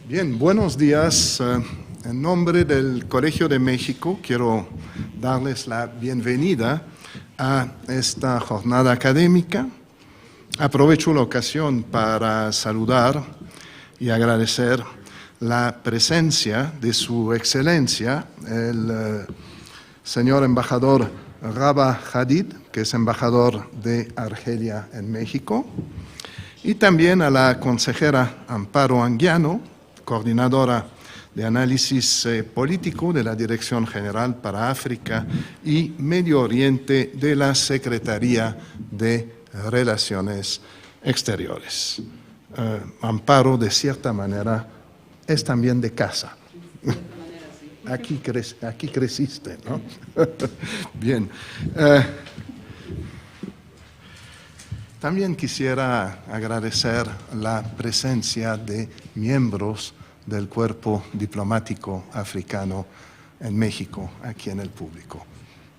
Bien, buenos días. En nombre del Colegio de México quiero darles la bienvenida a esta jornada académica. Aprovecho la ocasión para saludar y agradecer la presencia de Su Excelencia, el señor embajador Rabah Hadid, que es embajador de Argelia en México, y también a la consejera Amparo Anguiano, coordinadora de análisis político de la Dirección General para África y Medio Oriente de la Secretaría de Relaciones Exteriores. Amparo, de cierta manera, es también de casa. Aquí creciste, ¿no? Bien. También quisiera agradecer la presencia de miembros del cuerpo diplomático africano en México, aquí en el público.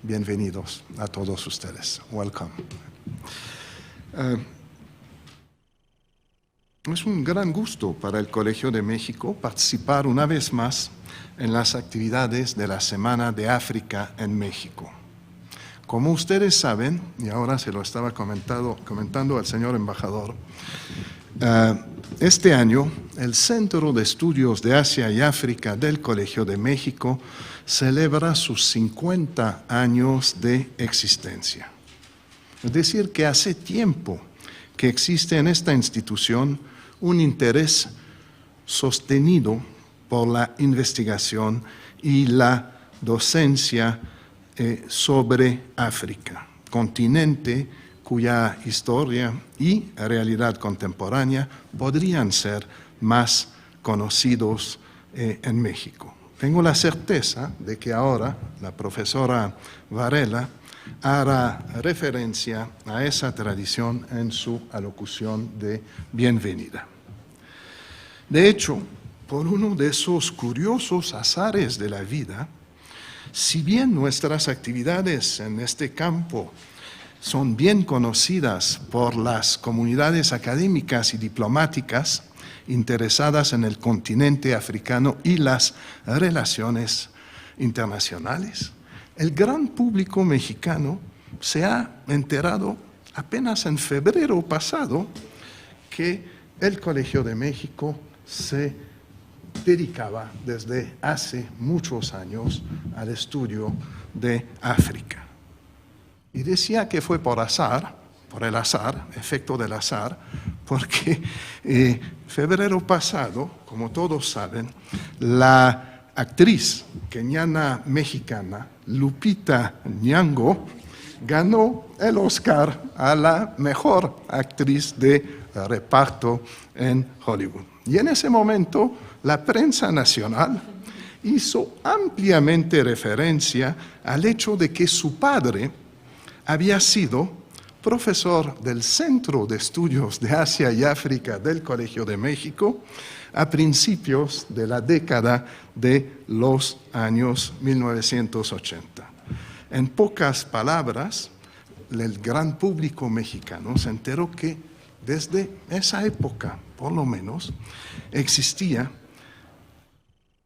Bienvenidos a todos ustedes. Welcome. Es un gran gusto para el Colegio de México participar una vez más en las actividades de la Semana de África en México. Como ustedes saben, y ahora se lo estaba comentando al señor embajador, este año el Centro de Estudios de Asia y África del Colegio de México celebra sus 50 años de existencia. Es decir, que hace tiempo que existe en esta institución un interés sostenido por la investigación y la docencia sobre África, continente cuya historia y realidad contemporánea podrían ser más conocidos en México. Tengo la certeza de que ahora la profesora Varela hará referencia a esa tradición en su alocución de bienvenida. De hecho, por uno de esos curiosos azares de la vida, si bien nuestras actividades en este campo son bien conocidas por las comunidades académicas y diplomáticas interesadas en el continente africano y las relaciones internacionales, el gran público mexicano se ha enterado apenas en febrero pasado que el Colegio de México se dedicaba desde hace muchos años al estudio de África. Y decía que fue por el azar, efecto del azar, porque febrero pasado, como todos saben, la actriz keniana mexicana Lupita Nyong'o ganó el Oscar a la mejor actriz de reparto en Hollywood. Y en ese momento la prensa nacional hizo ampliamente referencia al hecho de que su padre había sido profesor del Centro de Estudios de Asia y África del Colegio de México a principios de la década de los años 1980. En pocas palabras, el gran público mexicano se enteró que desde esa época, por lo menos, existía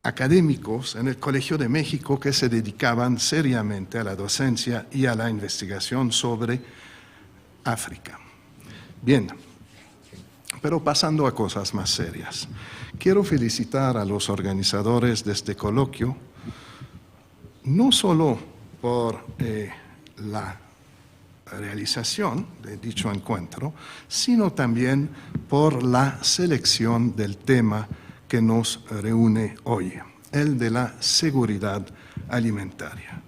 académicos en el Colegio de México que se dedicaban seriamente a la docencia y a la investigación sobre África. Bien, pero pasando a cosas más serias, quiero felicitar a los organizadores de este coloquio, no solo por la realización de dicho encuentro, sino también por la selección del tema que nos reúne hoy, el de la seguridad alimentaria.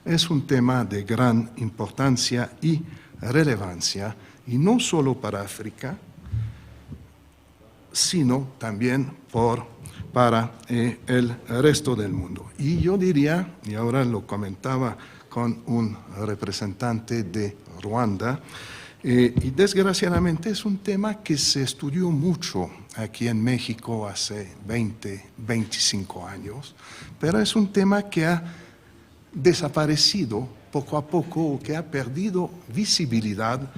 Es un tema de gran importancia y relevancia, y no solo para África, sino también para el resto del mundo. Y yo diría, y ahora lo comentaba con un representante de Ruanda, y desgraciadamente es un tema que se estudió mucho aquí en México hace 20, 25 años, pero es un tema que ha desaparecido poco a poco, que ha perdido visibilidad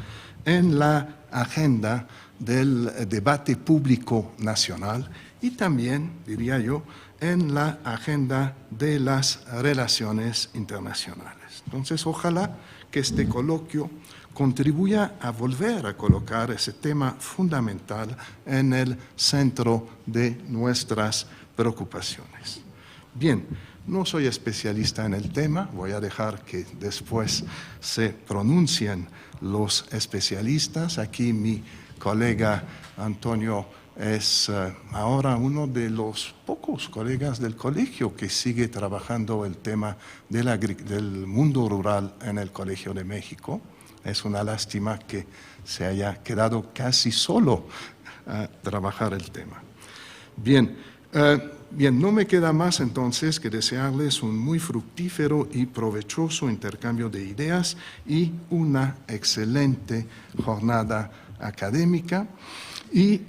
en la agenda del debate público nacional y también, diría yo, en la agenda de las relaciones internacionales. Entonces, ojalá que este coloquio contribuya a volver a colocar ese tema fundamental en el centro de nuestras preocupaciones. Bien, no soy especialista en el tema, voy a dejar que después se pronuncien los especialistas. Aquí mi colega Antonio es ahora uno de los pocos colegas del colegio que sigue trabajando el tema del mundo rural en el Colegio de México. Es una lástima que se haya quedado casi solo a trabajar el tema. Bien, no me queda más entonces que desearles un muy fructífero y provechoso intercambio de ideas y una excelente jornada académica. Y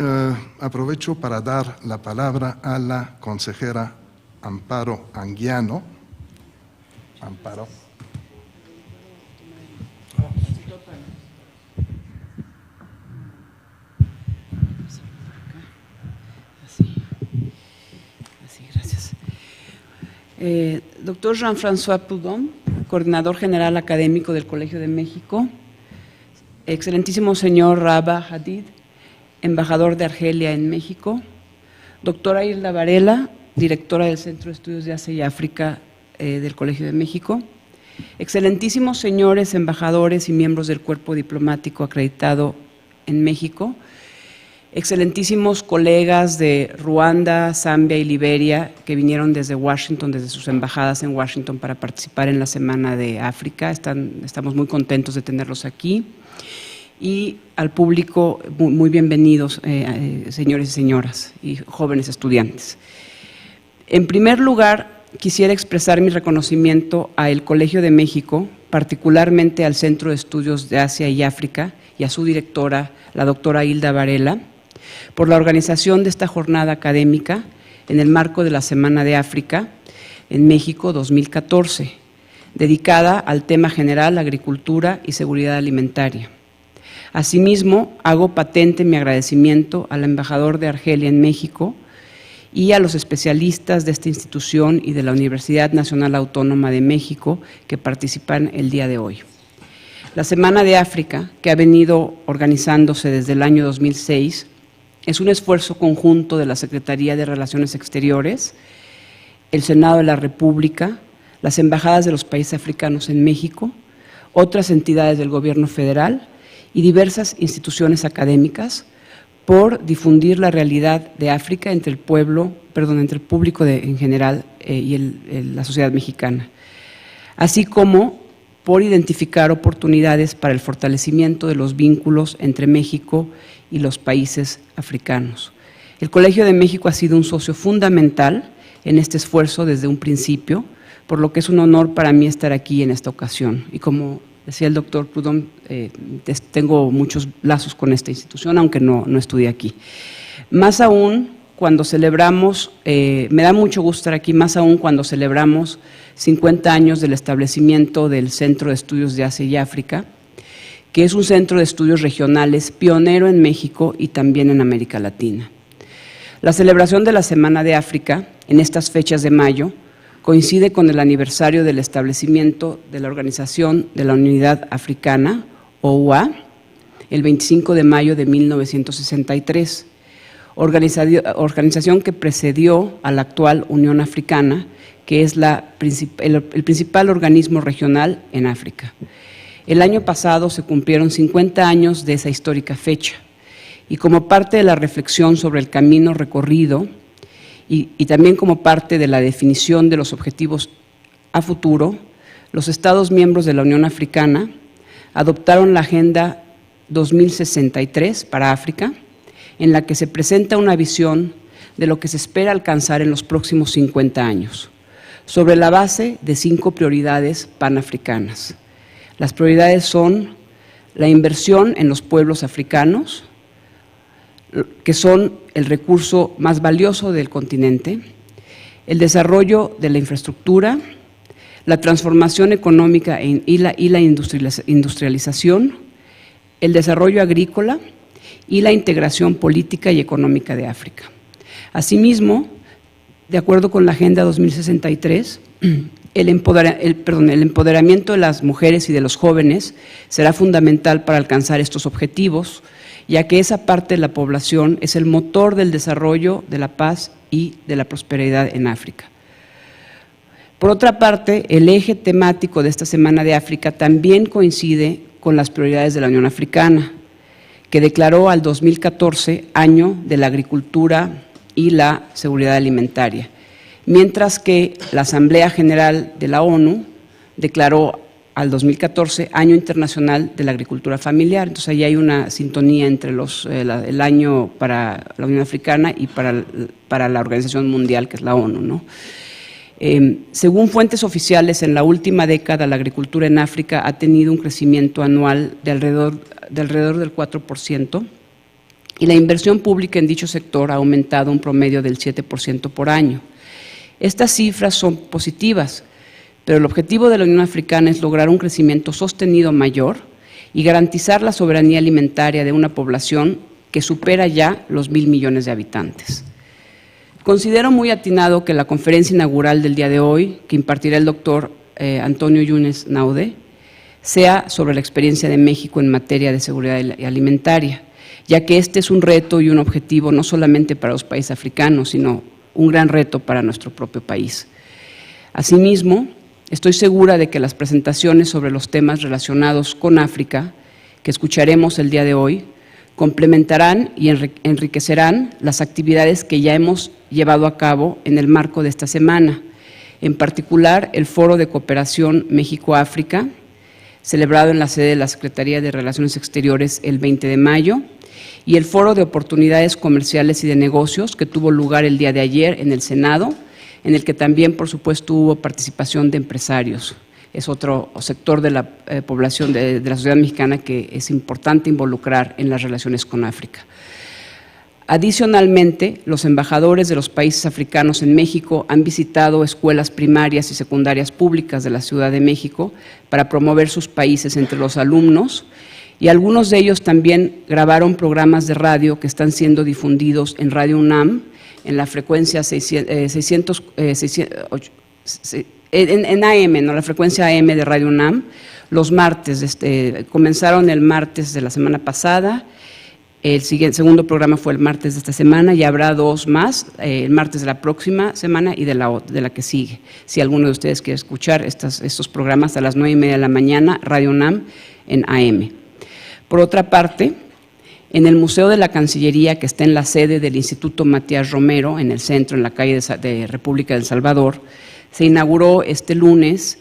aprovecho para dar la palabra a la consejera Amparo Anguiano. Amparo. Así, gracias. Doctor Jean-François Proudhon, coordinador general académico del Colegio de México. Excelentísimo señor Rabah Hadid, embajador de Argelia en México. Doctora Hilda Varela, directora del Centro de Estudios de Asia y África del Colegio de México. Excelentísimos señores embajadores y miembros del cuerpo diplomático acreditado en México. Excelentísimos colegas de Ruanda, Zambia y Liberia que vinieron desde Washington, desde sus embajadas en Washington para participar en la Semana de África. Estamos muy contentos de tenerlos aquí. Y al público, muy bienvenidos, señores y señoras y jóvenes estudiantes. En primer lugar, quisiera expresar mi reconocimiento al Colegio de México, particularmente al Centro de Estudios de Asia y África y a su directora, la doctora Hilda Varela, por la organización de esta jornada académica en el marco de la Semana de África en México 2014, dedicada al tema general Agricultura y Seguridad Alimentaria. Asimismo, hago patente mi agradecimiento al embajador de Argelia en México y a los especialistas de esta institución y de la Universidad Nacional Autónoma de México que participan el día de hoy. La Semana de África, que ha venido organizándose desde el año 2006, es un esfuerzo conjunto de la Secretaría de Relaciones Exteriores, el Senado de la República, las embajadas de los países africanos en México, otras entidades del Gobierno federal y diversas instituciones académicas por difundir la realidad de África entre el público en general y la sociedad mexicana, así como por identificar oportunidades para el fortalecimiento de los vínculos entre México y los países africanos. El Colegio de México ha sido un socio fundamental en este esfuerzo desde un principio, por lo que es un honor para mí estar aquí en esta ocasión. Y como decía el doctor Proudhon, tengo muchos lazos con esta institución, aunque no estudié aquí. Más aún cuando celebramos, me da mucho gusto estar aquí, más aún cuando celebramos 50 años del establecimiento del Centro de Estudios de Asia y África, que es un centro de estudios regionales pionero en México y también en América Latina. La celebración de la Semana de África, en estas fechas de mayo, coincide con el aniversario del establecimiento de la Organización de la Unidad Africana, OUA, el 25 de mayo de 1963, organización que precedió a la actual Unión Africana, que es el principal organismo regional en África. El año pasado se cumplieron 50 años de esa histórica fecha, y como parte de la reflexión sobre el camino recorrido, y también como parte de la definición de los objetivos a futuro, los Estados miembros de la Unión Africana adoptaron la Agenda 2063 para África, en la que se presenta una visión de lo que se espera alcanzar en los próximos 50 años, sobre la base de 5 prioridades panafricanas. Las prioridades son la inversión en los pueblos africanos, que son el recurso más valioso del continente, el desarrollo de la infraestructura, la transformación económica y la industrialización, el desarrollo agrícola y la integración política y económica de África. Asimismo, de acuerdo con la Agenda 2063, el empoderamiento de las mujeres y de los jóvenes será fundamental para alcanzar estos objetivos, ya que esa parte de la población es el motor del desarrollo, de la paz y de la prosperidad en África. Por otra parte, el eje temático de esta Semana de África también coincide con las prioridades de la Unión Africana, que declaró al 2014 Año de la Agricultura y la Seguridad Alimentaria, mientras que la Asamblea General de la ONU declaró al 2014 Año Internacional de la Agricultura Familiar. Entonces, ahí hay una sintonía entre el año para la Unión Africana y para la Organización Mundial, que es la ONU, ¿no? Según fuentes oficiales, en la última década la agricultura en África ha tenido un crecimiento anual de alrededor del 4%, y la inversión pública en dicho sector ha aumentado un promedio del 7% por año. Estas cifras son positivas, pero el objetivo de la Unión Africana es lograr un crecimiento sostenido mayor y garantizar la soberanía alimentaria de una población que supera ya los 1.000 millones de habitantes. Considero muy atinado que la conferencia inaugural del día de hoy, que impartirá el doctor Antonio Yunes Naude, sea sobre la experiencia de México en materia de seguridad alimentaria, ya que este es un reto y un objetivo no solamente para los países africanos, sino un gran reto para nuestro propio país. Asimismo, estoy segura de que las presentaciones sobre los temas relacionados con África, que escucharemos el día de hoy, complementarán y enriquecerán las actividades que ya hemos llevado a cabo en el marco de esta semana, en particular el Foro de Cooperación México-África, celebrado en la sede de la Secretaría de Relaciones Exteriores el 20 de mayo, y el Foro de Oportunidades Comerciales y de Negocios, que tuvo lugar el día de ayer en el Senado, en el que también, por supuesto, hubo participación de empresarios. Es otro sector de la población de la sociedad mexicana que es importante involucrar en las relaciones con África. Adicionalmente, los embajadores de los países africanos en México han visitado escuelas primarias y secundarias públicas de la Ciudad de México para promover sus países entre los alumnos, y algunos de ellos también grabaron programas de radio que están siendo difundidos en Radio UNAM, en la frecuencia 600, en AM, ¿no? La frecuencia AM de Radio UNAM, los martes. Comenzaron el martes de la semana pasada, el segundo programa fue el martes de esta semana, y habrá dos más, el martes de la próxima semana y de la que sigue. Si alguno de ustedes quiere escuchar estos programas a las 9:30 de la mañana, Radio UNAM en AM. Por otra parte, en el Museo de la Cancillería, que está en la sede del Instituto Matías Romero, en el centro, en la calle de República del Salvador, se inauguró este lunes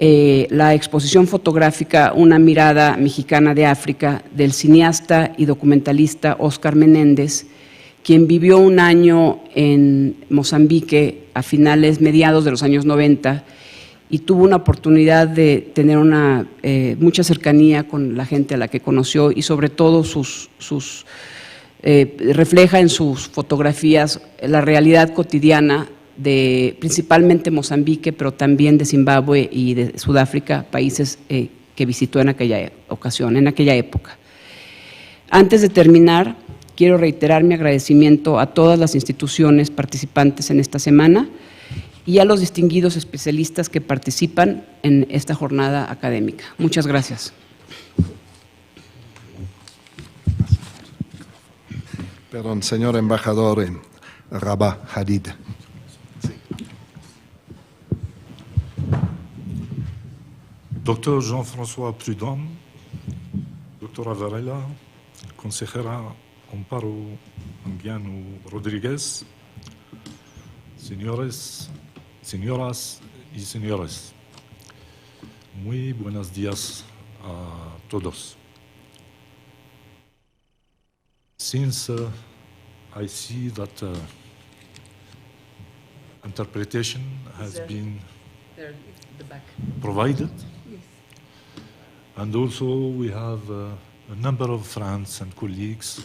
la exposición fotográfica Una mirada mexicana de África, del cineasta y documentalista Óscar Menéndez, quien vivió un año en Mozambique a mediados de los años 90, y tuvo una oportunidad de tener mucha cercanía con la gente a la que conoció, y sobre todo refleja en sus fotografías la realidad cotidiana de principalmente Mozambique, pero también de Zimbabue y de Sudáfrica, países que visitó en aquella ocasión, en aquella época. Antes de terminar, quiero reiterar mi agradecimiento a todas las instituciones participantes en esta semana y a los distinguidos especialistas que participan en esta jornada académica. Muchas gracias. Perdón, señor embajador Rabah Hadid. Doctor Jean-François Prudhomme, doctora Varela, consejera Amparo Ambiano Rodríguez, señoras y señores, muy buenos días a todos. Since I see that interpretation has been provided, and also we have a number of friends and colleagues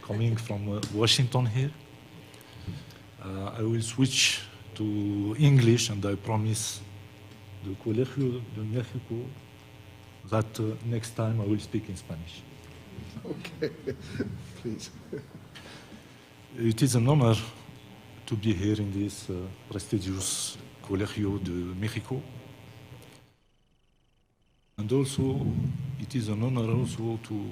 coming from Washington here. I will switch to English, and I promise the Colegio de México that next time I will speak in Spanish. Okay, please. It is an honor to be here in this prestigious Colegio de Mexico. And also, it is an honor also to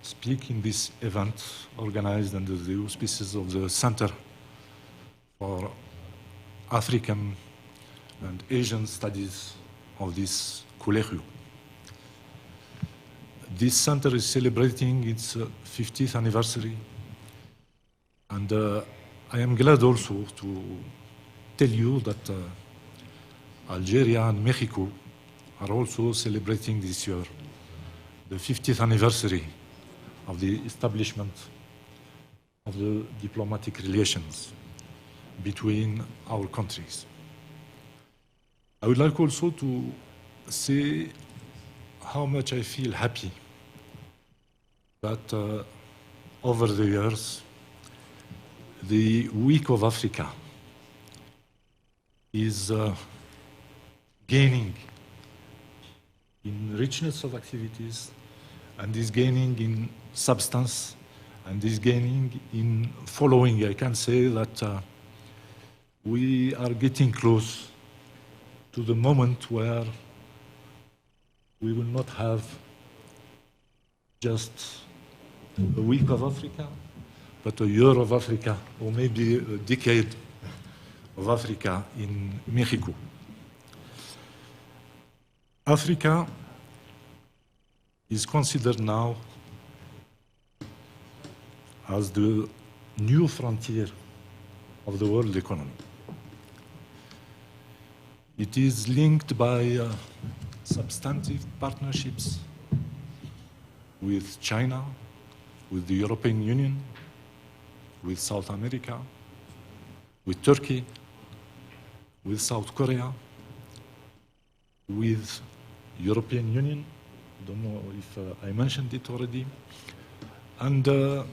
speak in this event organized under the auspices of the Center for African and Asian Studies of this Colegio. This center is celebrating its 50th anniversary, and I am glad also to tell you that Algeria and Mexico are also celebrating this year the 50th anniversary of the establishment of the diplomatic relations between our countries. I would like also to say how much I feel happy that over the years, the Week of Africa is gaining in richness of activities, and is gaining in substance, and is gaining in following. I can say that we are getting close to the moment where we will not have just a week of Africa, but a year of Africa, or maybe a decade of Africa in Mexico. Africa is considered now as the new frontier of the world economy. It is linked by substantive partnerships with China, with the European Union, with South America, with Turkey, with South Korea, with European Union. Don't know if I mentioned it already. And there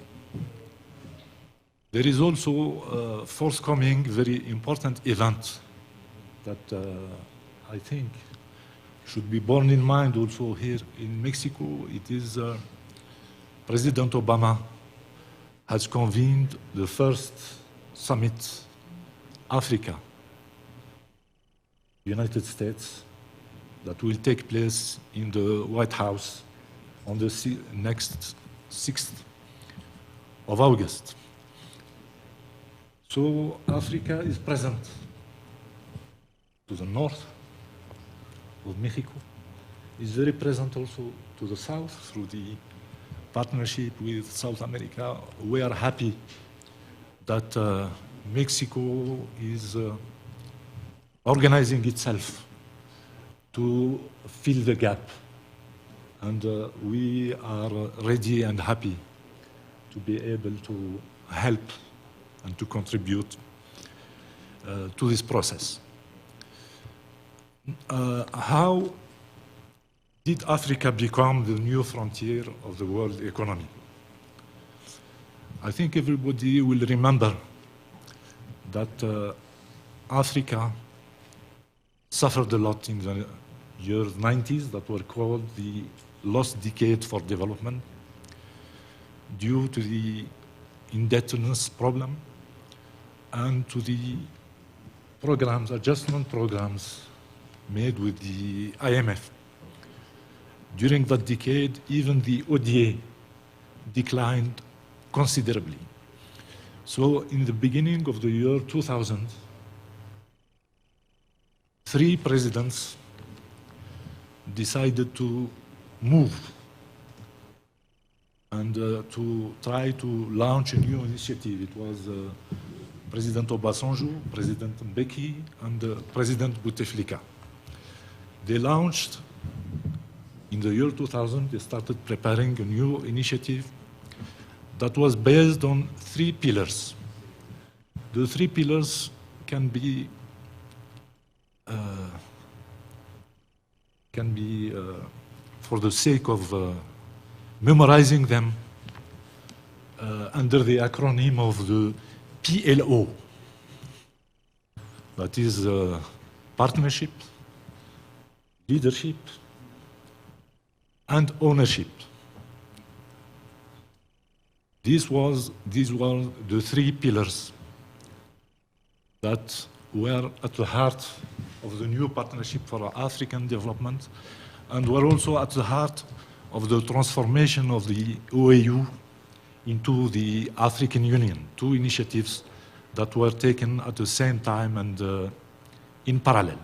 is also a forthcoming very important event that I think should be borne in mind also here in Mexico. It is President Obama has convened the first summit, Africa, United States, that will take place in the White House on the next 6th of August. So Africa is present to the north of Mexico, is very present also to the south through the partnership with South America. We are happy that Mexico is organizing itself to fill the gap, and we are ready and happy to be able to help and to contribute to this process. How did Africa become the new frontier of the world economy? I think everybody will remember that Africa suffered a lot in the years 90s that were called the lost decade for development due to the indebtedness problem and to the programs, adjustment programs made with the IMF. During that decade, even the ODA declined considerably. So in the beginning of the year 2000, 3 presidents decided to move and to try to launch a new initiative. It was President Obasanjo, President Mbeki, and President Bouteflika. They launched, in the year 2000, they started preparing a new initiative that was based on 3 pillars. The 3 pillars can be for the sake of memorizing them, under the acronym of the PLO. That is partnership, leadership, and ownership. These were the three pillars that were at the heart of the new partnership for African development, and were also at the heart of the transformation of the OAU into the African Union, two initiatives that were taken at the same time and in parallel.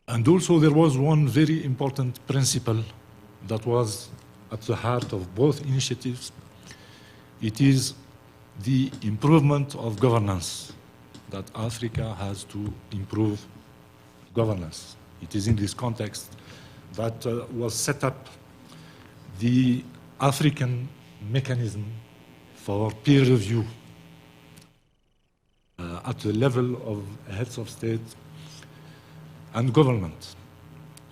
And also there was one very important principle that was at the heart of both initiatives. It is the improvement of governance, that Africa has to improve governance. It is in this context that was set up the African mechanism for peer review at the level of heads of state and government.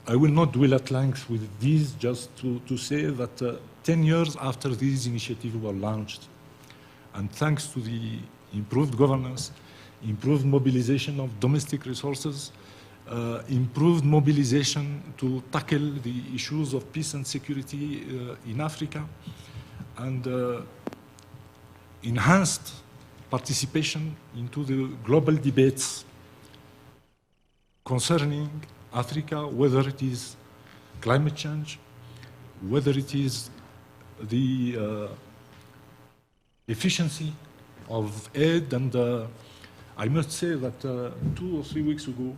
I will not dwell at length with these, just to say that 10 years after these initiatives were launched, and thanks to the improved governance, improved mobilization of domestic resources, improved mobilization to tackle the issues of peace and security in Africa, and enhanced participation into the global debates concerning Africa, whether it is climate change, whether it is the efficiency of aid. And I must say that 2 or 3 weeks ago,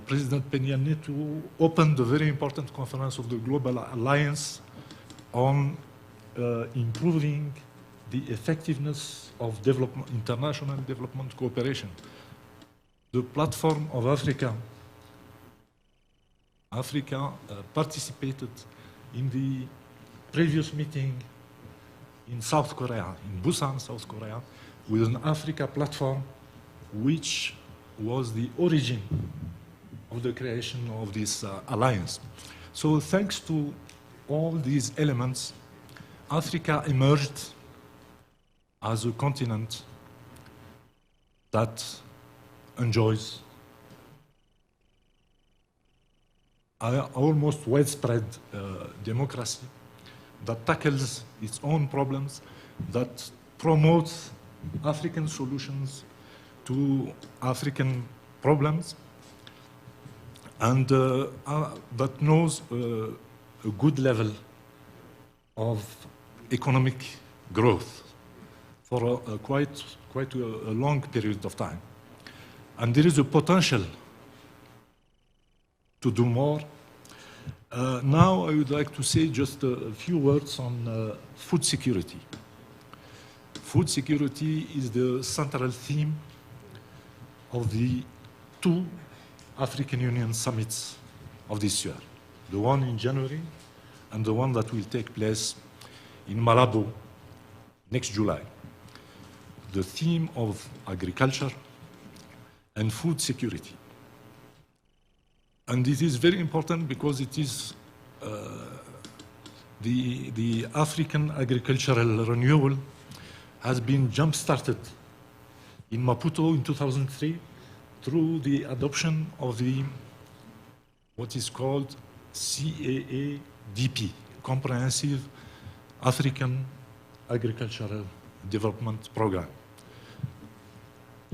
President Peña Nieto opened a very important conference of the Global Alliance on improving the effectiveness of international development cooperation. The platform of Africa participated in the previous meeting in South Korea, in Busan, South Korea, with an Africa platform, which was the origin of the creation of this alliance. So thanks to all these elements, Africa emerged as a continent that enjoys almost widespread democracy, that tackles its own problems, that promotes African solutions to African problems, and that knows a good level of economic growth for quite a long period of time. And there is a potential to do more. Now I would like to say just a few words on food security. Food security is the central theme of the 2 African Union summits of this year, the one in January and the one that will take place in Malabo next July. The theme of agriculture and food security. And it is very important because it is the African agricultural renewal has been jump-started in Maputo in 2003 through the adoption of what is called CAADP, Comprehensive African Agricultural Development Program.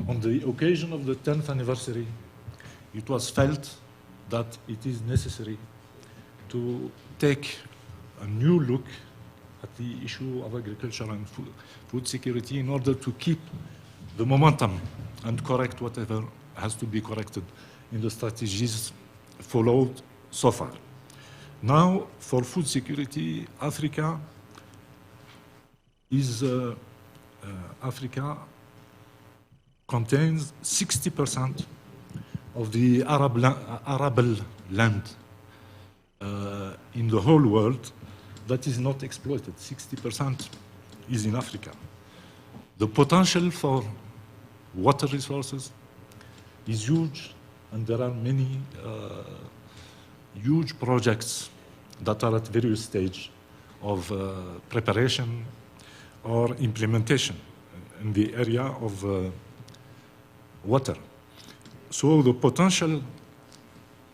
On the occasion of the 10th anniversary, it was felt that it is necessary to take a new look at the issue of agriculture and food security in order to keep the momentum and correct whatever has to be corrected in the strategies followed so far. Now, for food security, Africa contains 60% of the arable land in the whole world that is not exploited. 60% is in Africa. The potential for water resources is huge, and there are many huge projects that are at various stages of preparation or implementation in the area of water. So the potential,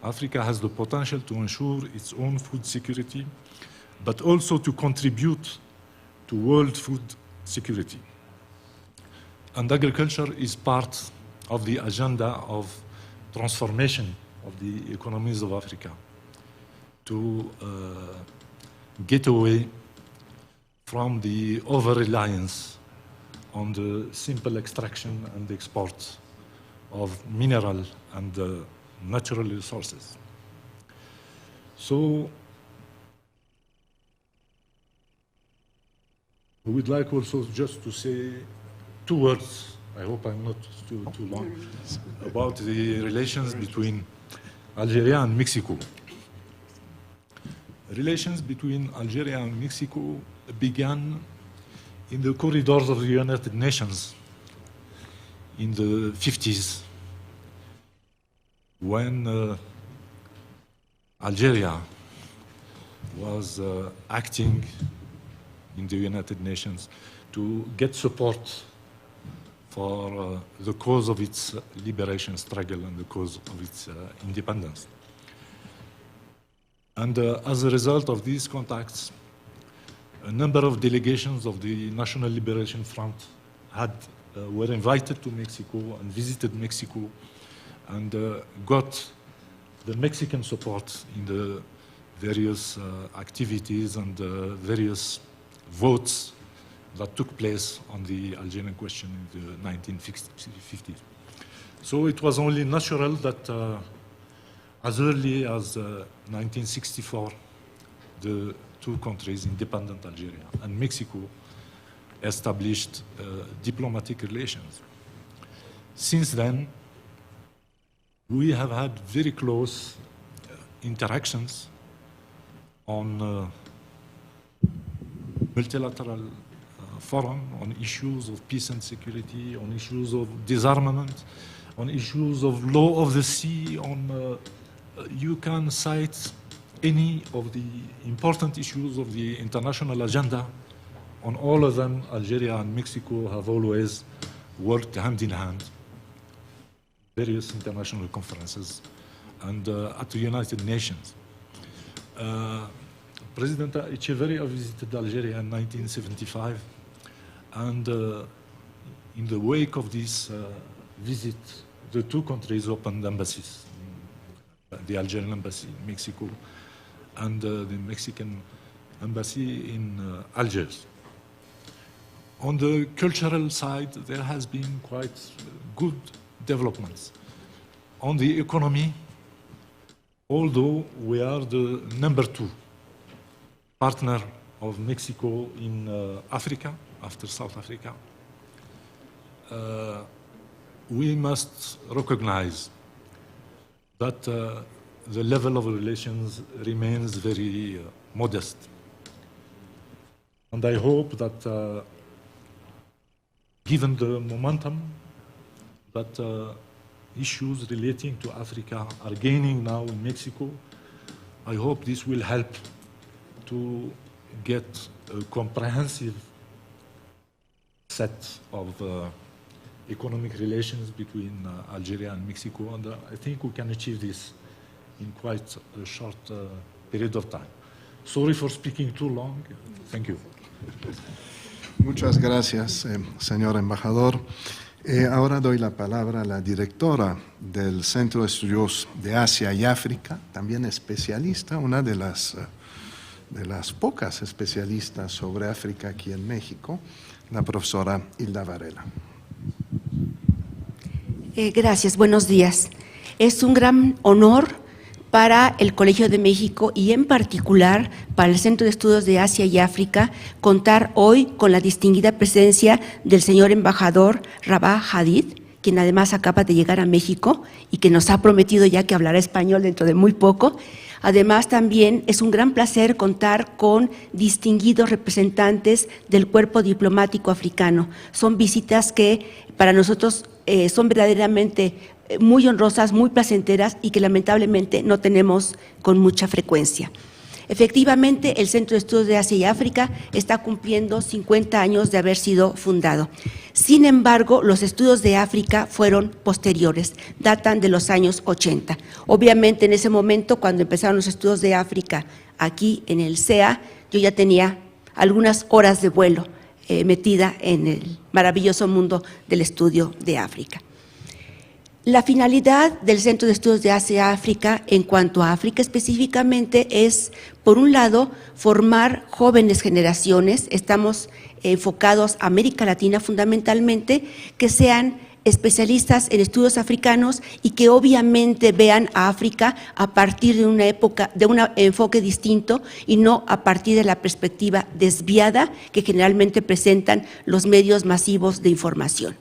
Africa has the potential to ensure its own food security, but also to contribute to world food security. And agriculture is part of the agenda of transformation of the economies of Africa to get away from the over-reliance on the simple extraction and export of mineral and natural resources. So we would like also just to say 2 words, I hope I'm not too long, about the relations between Algeria and Mexico. Relations between Algeria and Mexico began in the corridors of the United Nations in the 50s, when Algeria was acting in the United Nations to get support for the cause of its liberation struggle and the cause of its independence. And as a result of these contacts, a number of delegations of the National Liberation Front were invited to Mexico and visited Mexico and got the Mexican support in the various activities and various votes that took place on the Algerian question in the 1950s. So it was only natural that as early as 1964, the 2 countries, independent Algeria and Mexico, established diplomatic relations. Since then, we have had very close interactions on multilateral forum, on issues of peace and security, on issues of disarmament, on issues of law of the sea, on you can cite any of the important issues of the international agenda. On all of them, Algeria and Mexico have always worked hand in hand, various international conferences, and at the United Nations. President Echeverria visited Algeria in 1975, and in the wake of this visit, the 2 countries opened embassies, the Algerian embassy in Mexico and the Mexican embassy in Algiers. On the cultural side, there has been quite good developments. On the economy, although we are the number 2 partner of Mexico in Africa, after South Africa, we must recognize that the level of relations remains very modest. And I hope that given the momentum that issues relating to Africa are gaining now in Mexico, I hope this will help to get a comprehensive set of economic relations between Algeria and Mexico, and I think we can achieve this in quite a short period of time. Sorry for speaking too long. Thank you. Muchas gracias, señor embajador. Ahora doy la palabra a la directora del Centro de Estudios de Asia y África, también especialista, una de las pocas especialistas sobre África aquí en México, la profesora Hilda Varela. Gracias, buenos días. Es un gran honor para el Colegio de México y en particular para el Centro de Estudios de Asia y África contar hoy con la distinguida presencia del señor embajador Rabah Hadid, quien además acaba de llegar a México y que nos ha prometido ya que hablará español dentro de muy poco. Además, también es un gran placer contar con distinguidos representantes del cuerpo diplomático africano. Son visitas que para nosotros son verdaderamente muy honrosas, muy placenteras y que lamentablemente no tenemos con mucha frecuencia. Efectivamente, el Centro de Estudios de Asia y África está cumpliendo 50 años de haber sido fundado. Sin embargo, los estudios de África fueron posteriores, datan de los años 80. Obviamente, en ese momento, cuando empezaron los estudios de África aquí en el CEA, yo ya tenía algunas horas de vuelo metida en el maravilloso mundo del estudio de África. La finalidad del Centro de Estudios de Asia y África en cuanto a África específicamente es, por un lado, formar jóvenes generaciones, estamos enfocados a América Latina fundamentalmente, que sean especialistas en estudios africanos y que obviamente vean a África a partir de una época, de un enfoque distinto y no a partir de la perspectiva desviada que generalmente presentan los medios masivos de información.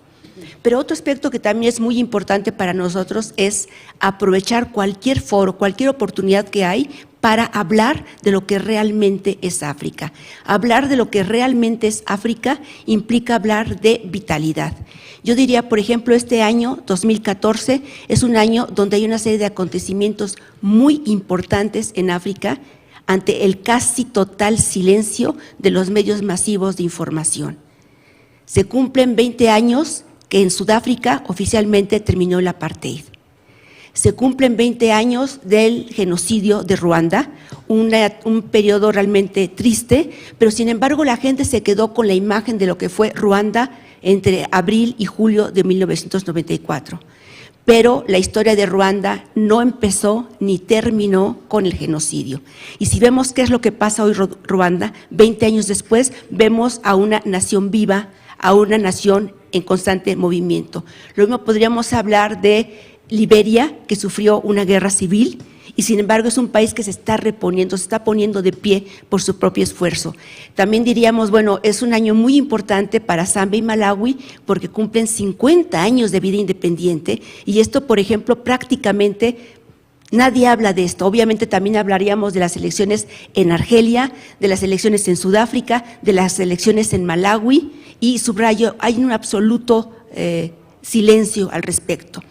Pero otro aspecto que también es muy importante para nosotros es aprovechar cualquier foro, cualquier oportunidad que hay para hablar de lo que realmente es África. Hablar de lo que realmente es África implica hablar de vitalidad. Yo diría, por ejemplo, este año 2014 es un año donde hay una serie de acontecimientos muy importantes en África ante el casi total silencio de los medios masivos de información. Se cumplen 20 años que en Sudáfrica oficialmente terminó el apartheid. Se cumplen 20 años del genocidio de Ruanda, un periodo realmente triste, pero sin embargo la gente se quedó con la imagen de lo que fue Ruanda entre abril y julio de 1994. Pero la historia de Ruanda no empezó ni terminó con el genocidio. Y si vemos qué es lo que pasa hoy Ruanda, 20 años después, vemos a una nación viva, a una nación en constante movimiento. Lo mismo podríamos hablar de Liberia, que sufrió una guerra civil y sin embargo es un país que se está reponiendo, se está poniendo de pie por su propio esfuerzo. También diríamos, bueno, es un año muy importante para Zambia y Malawi porque cumplen 50 años de vida independiente y esto, por ejemplo, prácticamente nadie habla de esto. Obviamente también hablaríamos de las elecciones en Argelia, de las elecciones en Sudáfrica, de las elecciones en Malawi y subrayo, hay un absoluto silencio al respecto.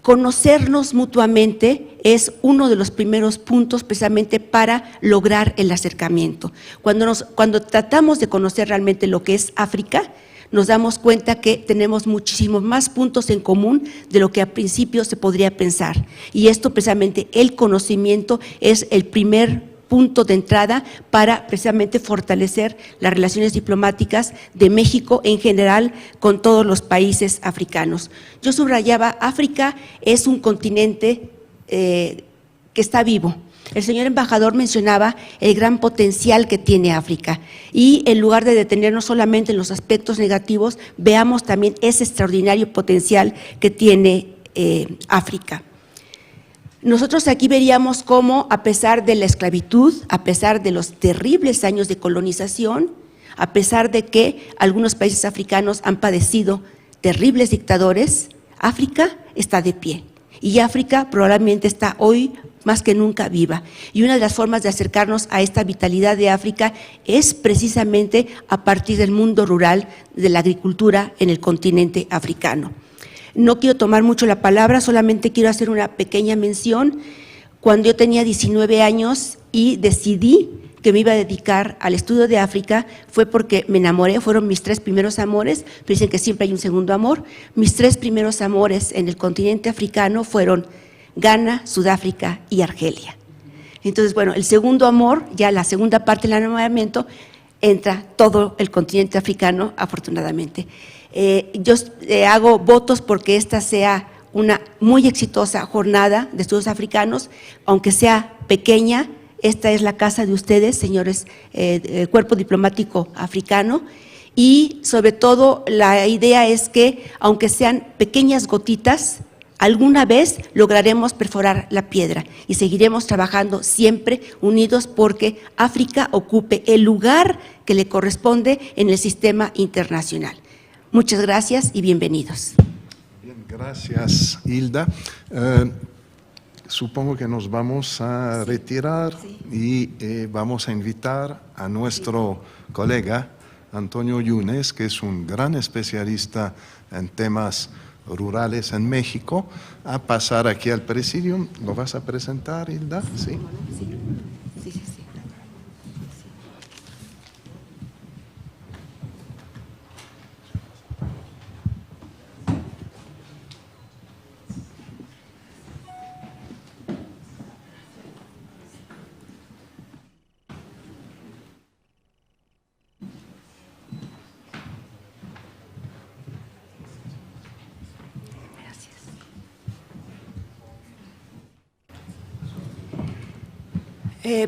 Conocernos mutuamente es uno de los primeros puntos precisamente para lograr el acercamiento. Cuando tratamos de conocer realmente lo que es África, nos damos cuenta que tenemos muchísimos más puntos en común de lo que al principio se podría pensar. Y esto precisamente, el conocimiento es el primer punto de entrada para precisamente fortalecer las relaciones diplomáticas de México en general con todos los países africanos. Yo subrayaba, África es un continente que está vivo. El señor embajador mencionaba el gran potencial que tiene África y en lugar de detenernos solamente en los aspectos negativos, veamos también ese extraordinario potencial que tiene África. Nosotros aquí veríamos cómo, a pesar de la esclavitud, a pesar de los terribles años de colonización, a pesar de que algunos países africanos han padecido terribles dictadores, África está de pie. Y África probablemente está hoy más que nunca viva. Y una de las formas de acercarnos a esta vitalidad de África es precisamente a partir del mundo rural, de la agricultura en el continente africano. No quiero tomar mucho la palabra, solamente quiero hacer una pequeña mención. Cuando yo tenía 19 años y decidí que me iba a dedicar al estudio de África, fue porque me enamoré, fueron mis 3 primeros amores, pero dicen que siempre hay un segundo amor. Mis 3 primeros amores en el continente africano fueron Ghana, Sudáfrica y Argelia. Entonces, bueno, el segundo amor, ya la segunda parte del enamoramiento, entra todo el continente africano, afortunadamente. Yo hago votos porque esta sea una muy exitosa jornada de estudios africanos, aunque sea pequeña. Esta es la casa de ustedes, señores, Cuerpo Diplomático Africano, y sobre todo la idea es que, aunque sean pequeñas gotitas, alguna vez lograremos perforar la piedra y seguiremos trabajando siempre unidos porque África ocupe el lugar que le corresponde en el sistema internacional. Muchas gracias y bienvenidos. Bien, gracias, Hilda. Supongo que nos vamos a retirar y vamos a invitar a nuestro colega Antonio Yunes, que es un gran especialista en temas rurales en México, a pasar aquí al presidium. ¿Lo vas a presentar, Hilda? Sí.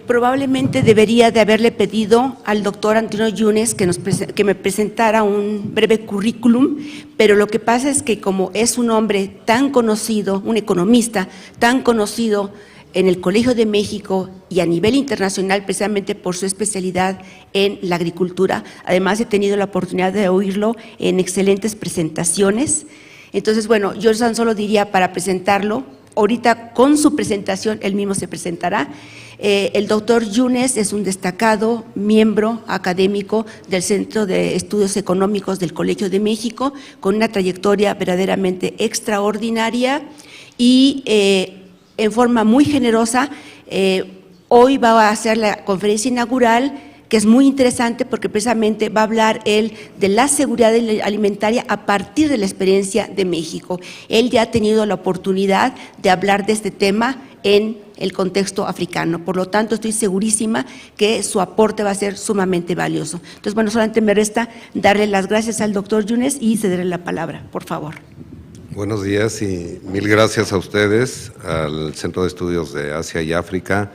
Probablemente debería de haberle pedido al doctor Antonio Yunes que me presentara un breve currículum, pero lo que pasa es que como es un hombre tan conocido, un economista tan conocido en el Colegio de México y a nivel internacional precisamente por su especialidad en la agricultura, además he tenido la oportunidad de oírlo en excelentes presentaciones. Entonces, bueno, yo tan solo diría para presentarlo, ahorita con su presentación él mismo se presentará. El doctor Yunes es un destacado miembro académico del Centro de Estudios Económicos del Colegio de México, con una trayectoria verdaderamente extraordinaria y en forma muy generosa. Hoy va a hacer la conferencia inaugural, que es muy interesante porque precisamente va a hablar él de la seguridad alimentaria a partir de la experiencia de México. Él ya ha tenido la oportunidad de hablar de este tema en el contexto africano, por lo tanto estoy segurísima que su aporte va a ser sumamente valioso. Entonces, bueno, solamente me resta darle las gracias al doctor Yunes y cederle la palabra, por favor. Buenos días y mil gracias a ustedes, al Centro de Estudios de Asia y África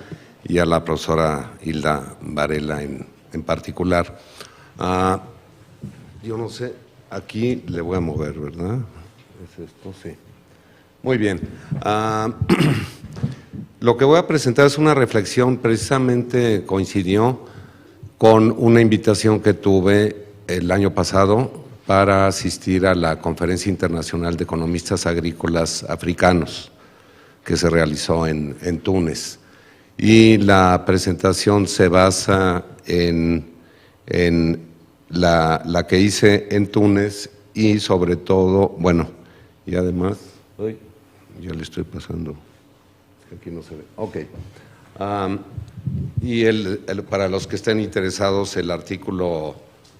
y a la profesora Hilda Varela en particular. Yo no sé, aquí le voy a mover, ¿verdad? ¿Es esto? Sí. Muy bien. Lo que voy a presentar es una reflexión, precisamente coincidió con una invitación que tuve el año pasado para asistir a la Conferencia Internacional de Economistas Agrícolas Africanos, que se realizó en Túnez. Y la presentación se basa en la que hice en Túnez y sobre todo, bueno, y además, ya le estoy pasando, aquí no se ve, ok. Y para los que estén interesados, el artículo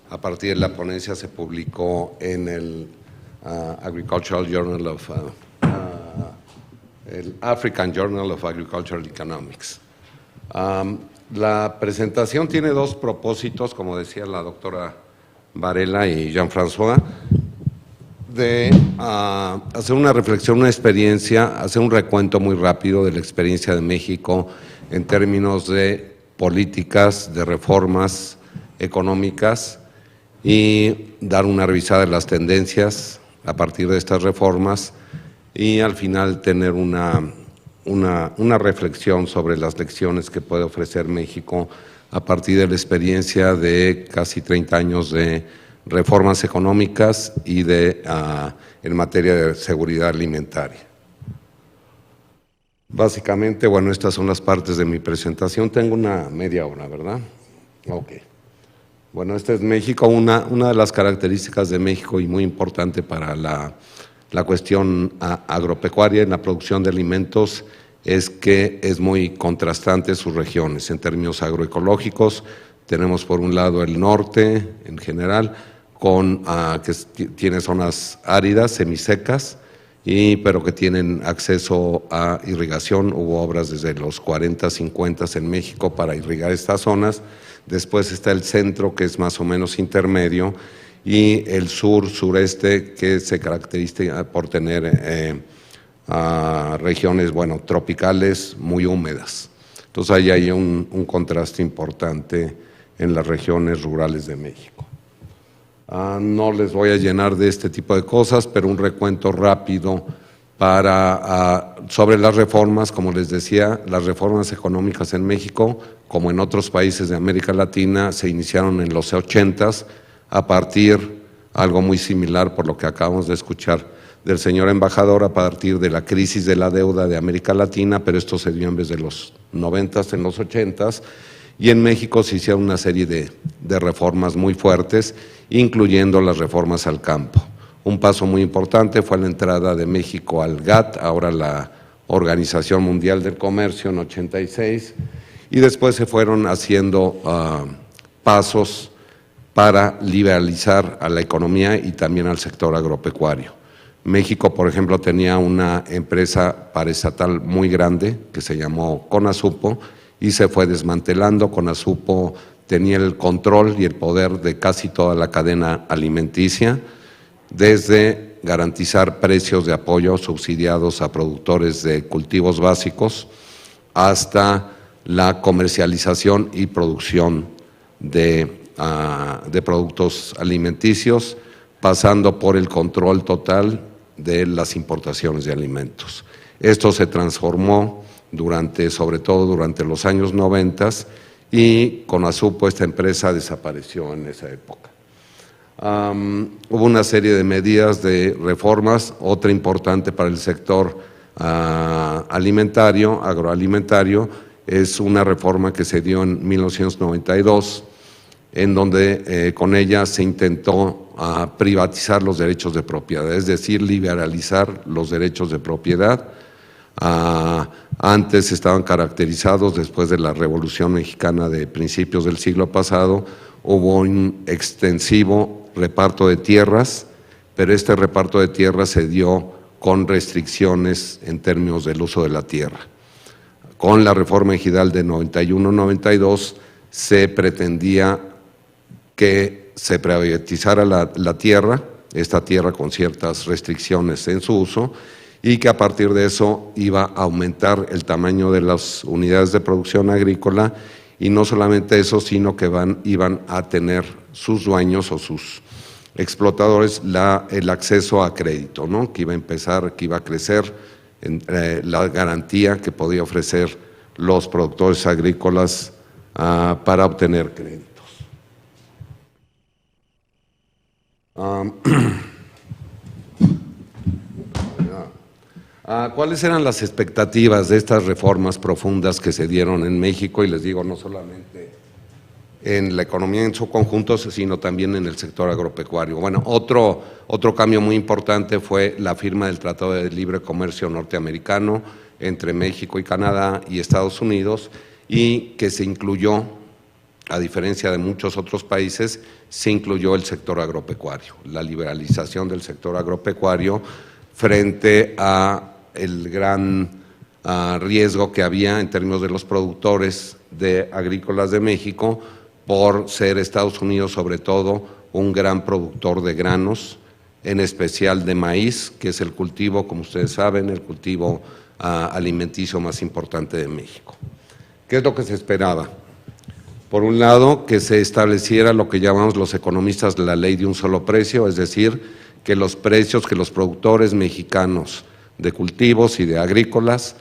a partir de la ponencia se publicó en el Agricultural Journal of el African Journal of Agricultural Economics. La presentación tiene dos propósitos, como decía la doctora Varela y Jean-François, de hacer una reflexión, una experiencia, hacer un recuento muy rápido de la experiencia de México en términos de políticas, de reformas económicas y dar una revisada de las tendencias a partir de estas reformas y al final tener una reflexión sobre las lecciones que puede ofrecer México a partir de la experiencia de casi 30 años de reformas económicas y en materia de seguridad alimentaria. Básicamente, bueno, estas son las partes de mi presentación. Tengo una media hora, ¿verdad? Ok. Bueno, este es México. Una de las características de México y muy importante para la cuestión agropecuaria en la producción de alimentos es que es muy contrastante sus regiones en términos agroecológicos. Tenemos por un lado el norte en general, que tiene zonas áridas, semisecas, pero que tienen acceso a irrigación. Hubo obras desde los 40, 50 en México para irrigar estas zonas. Después está el centro, que es más o menos intermedio, y el sur, sureste, que se caracteriza por tener regiones, bueno, tropicales muy húmedas. Entonces ahí hay un contraste importante en las regiones rurales de México. No les voy a llenar de este tipo de cosas, pero un recuento rápido sobre las reformas. Como les decía, las reformas económicas en México, como en otros países de América Latina, se iniciaron en los 80s a partir, algo muy similar por lo que acabamos de escuchar del señor embajador, a partir de la crisis de la deuda de América Latina, pero esto se dio en vez de los 90s, en los 80s, y en México se hicieron una serie de reformas muy fuertes, incluyendo las reformas al campo. Un paso muy importante fue la entrada de México al GATT, ahora la Organización Mundial del Comercio, en 86, y después se fueron haciendo pasos para liberalizar a la economía y también al sector agropecuario. México, por ejemplo, tenía una empresa paraestatal muy grande que se llamó Conasupo y se fue desmantelando. Conasupo tenía el control y el poder de casi toda la cadena alimenticia, desde garantizar precios de apoyo subsidiados a productores de cultivos básicos hasta la comercialización y producción de productos alimenticios, pasando por el control total de las importaciones de alimentos. Esto se transformó sobre todo durante los años 90 y con Azupo esta empresa desapareció en esa época. Hubo una serie de medidas de reformas, otra importante para el sector agroalimentario, es una reforma que se dio en 1992, en donde con ella se intentó privatizar los derechos de propiedad, es decir, liberalizar los derechos de propiedad. Antes estaban caracterizados, después de la Revolución Mexicana de principios del siglo pasado, hubo un extensivo reparto de tierras, pero este reparto de tierras se dio con restricciones en términos del uso de la tierra. Con la reforma ejidal de 91-92 se pretendía que se privatizara la tierra, esta tierra con ciertas restricciones en su uso, y que a partir de eso iba a aumentar el tamaño de las unidades de producción agrícola, y no solamente eso, sino que iban a tener sus dueños o sus explotadores el acceso a crédito, ¿no? Que iba a crecer la garantía que podía ofrecer los productores agrícolas para obtener créditos. ¿Cuáles eran las expectativas de estas reformas profundas que se dieron en México? Y les digo, no solamente en la economía en su conjunto, sino también en el sector agropecuario. Bueno, otro cambio muy importante fue la firma del Tratado de Libre Comercio norteamericano entre México y Canadá y Estados Unidos, y que se incluyó, a diferencia de muchos otros países, se incluyó el sector agropecuario, la liberalización del sector agropecuario frente a el gran riesgo que había en términos de los productores agrícolas de México, por ser Estados Unidos sobre todo un gran productor de granos, en especial de maíz, que es el cultivo, como ustedes saben, el cultivo alimenticio más importante de México. ¿Qué es lo que se esperaba? Por un lado, que se estableciera lo que llamamos los economistas la ley de un solo precio, es decir, que los precios que los productores mexicanos de cultivos y de agrícolas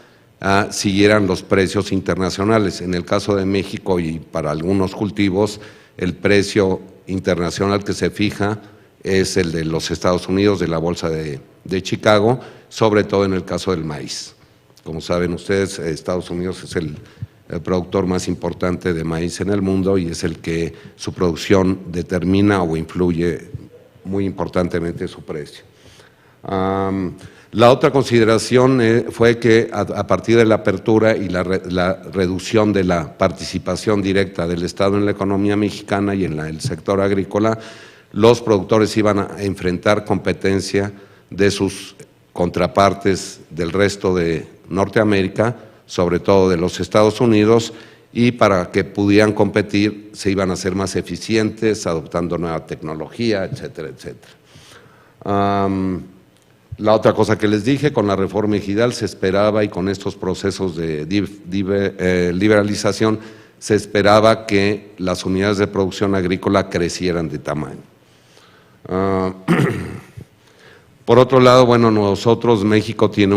siguieran los precios internacionales. En el caso de México y para algunos cultivos, el precio internacional que se fija es el de los Estados Unidos, de la Bolsa de Chicago, sobre todo en el caso del maíz. Como saben ustedes, Estados Unidos es el productor más importante de maíz en el mundo y es el que su producción determina o influye muy importantemente su precio. La otra consideración fue que a partir de la apertura y la reducción de la participación directa del Estado en la economía mexicana y en el sector agrícola, los productores iban a enfrentar competencia de sus contrapartes del resto de Norteamérica, sobre todo de los Estados Unidos, y para que pudieran competir se iban a ser más eficientes, adoptando nueva tecnología, etcétera, etcétera. La otra cosa que les dije, con la reforma ejidal se esperaba, y con estos procesos de liberalización, se esperaba que las unidades de producción agrícola crecieran de tamaño. Por otro lado, bueno, México tiene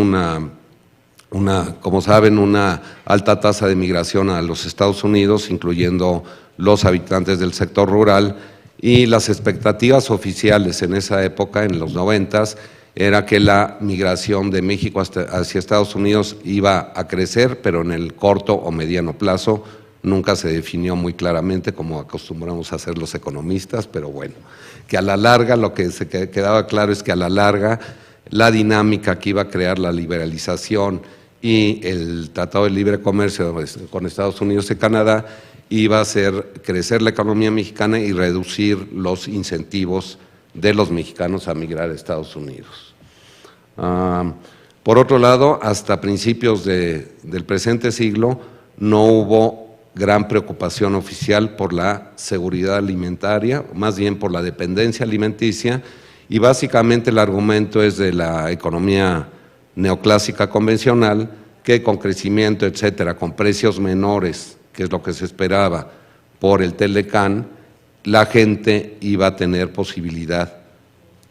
como saben, una alta tasa de migración a los Estados Unidos, incluyendo los habitantes del sector rural, y las expectativas oficiales en esa época, en los 90s, era que la migración de México hacia Estados Unidos iba a crecer, pero en el corto o mediano plazo. Nunca se definió muy claramente, como acostumbramos a hacer los economistas, pero bueno, que a la larga, lo que se quedaba claro es que a la larga la dinámica que iba a crear la liberalización y el Tratado de Libre Comercio con Estados Unidos y Canadá iba a hacer crecer la economía mexicana y reducir los incentivos de los mexicanos a migrar a Estados Unidos. Por otro lado, hasta principios del presente siglo no hubo gran preocupación oficial por la seguridad alimentaria, más bien por la dependencia alimenticia, y básicamente el argumento es de la economía neoclásica convencional, que con crecimiento, etcétera, con precios menores, que es lo que se esperaba por el Telecán, la gente iba a tener posibilidad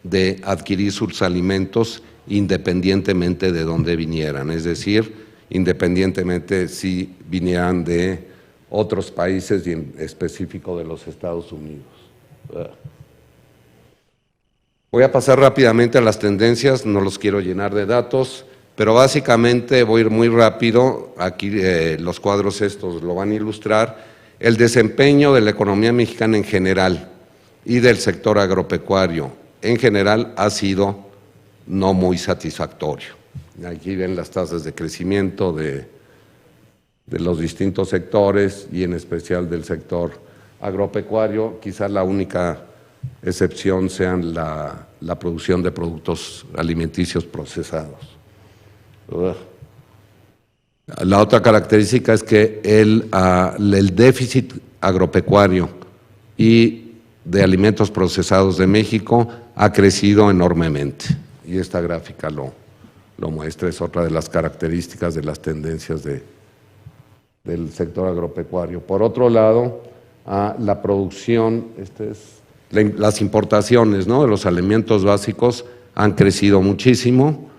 de adquirir sus alimentos independientemente de dónde vinieran, es decir, independientemente si vinieran de otros países y en específico de los Estados Unidos. Voy a pasar rápidamente a las tendencias, no los quiero llenar de datos, pero básicamente voy a ir muy rápido, aquí los cuadros estos lo van a ilustrar. El desempeño de la economía mexicana en general y del sector agropecuario en general ha sido no muy satisfactorio. Aquí ven las tasas de crecimiento de los distintos sectores y en especial del sector agropecuario. Quizás la única excepción sean la producción de productos alimenticios procesados. La otra característica es que el déficit agropecuario y de alimentos procesados de México ha crecido enormemente y esta gráfica lo muestra, es otra de las características de las tendencias del sector agropecuario. Por otro lado, la producción, las importaciones, ¿no?, de los alimentos básicos han crecido muchísimo,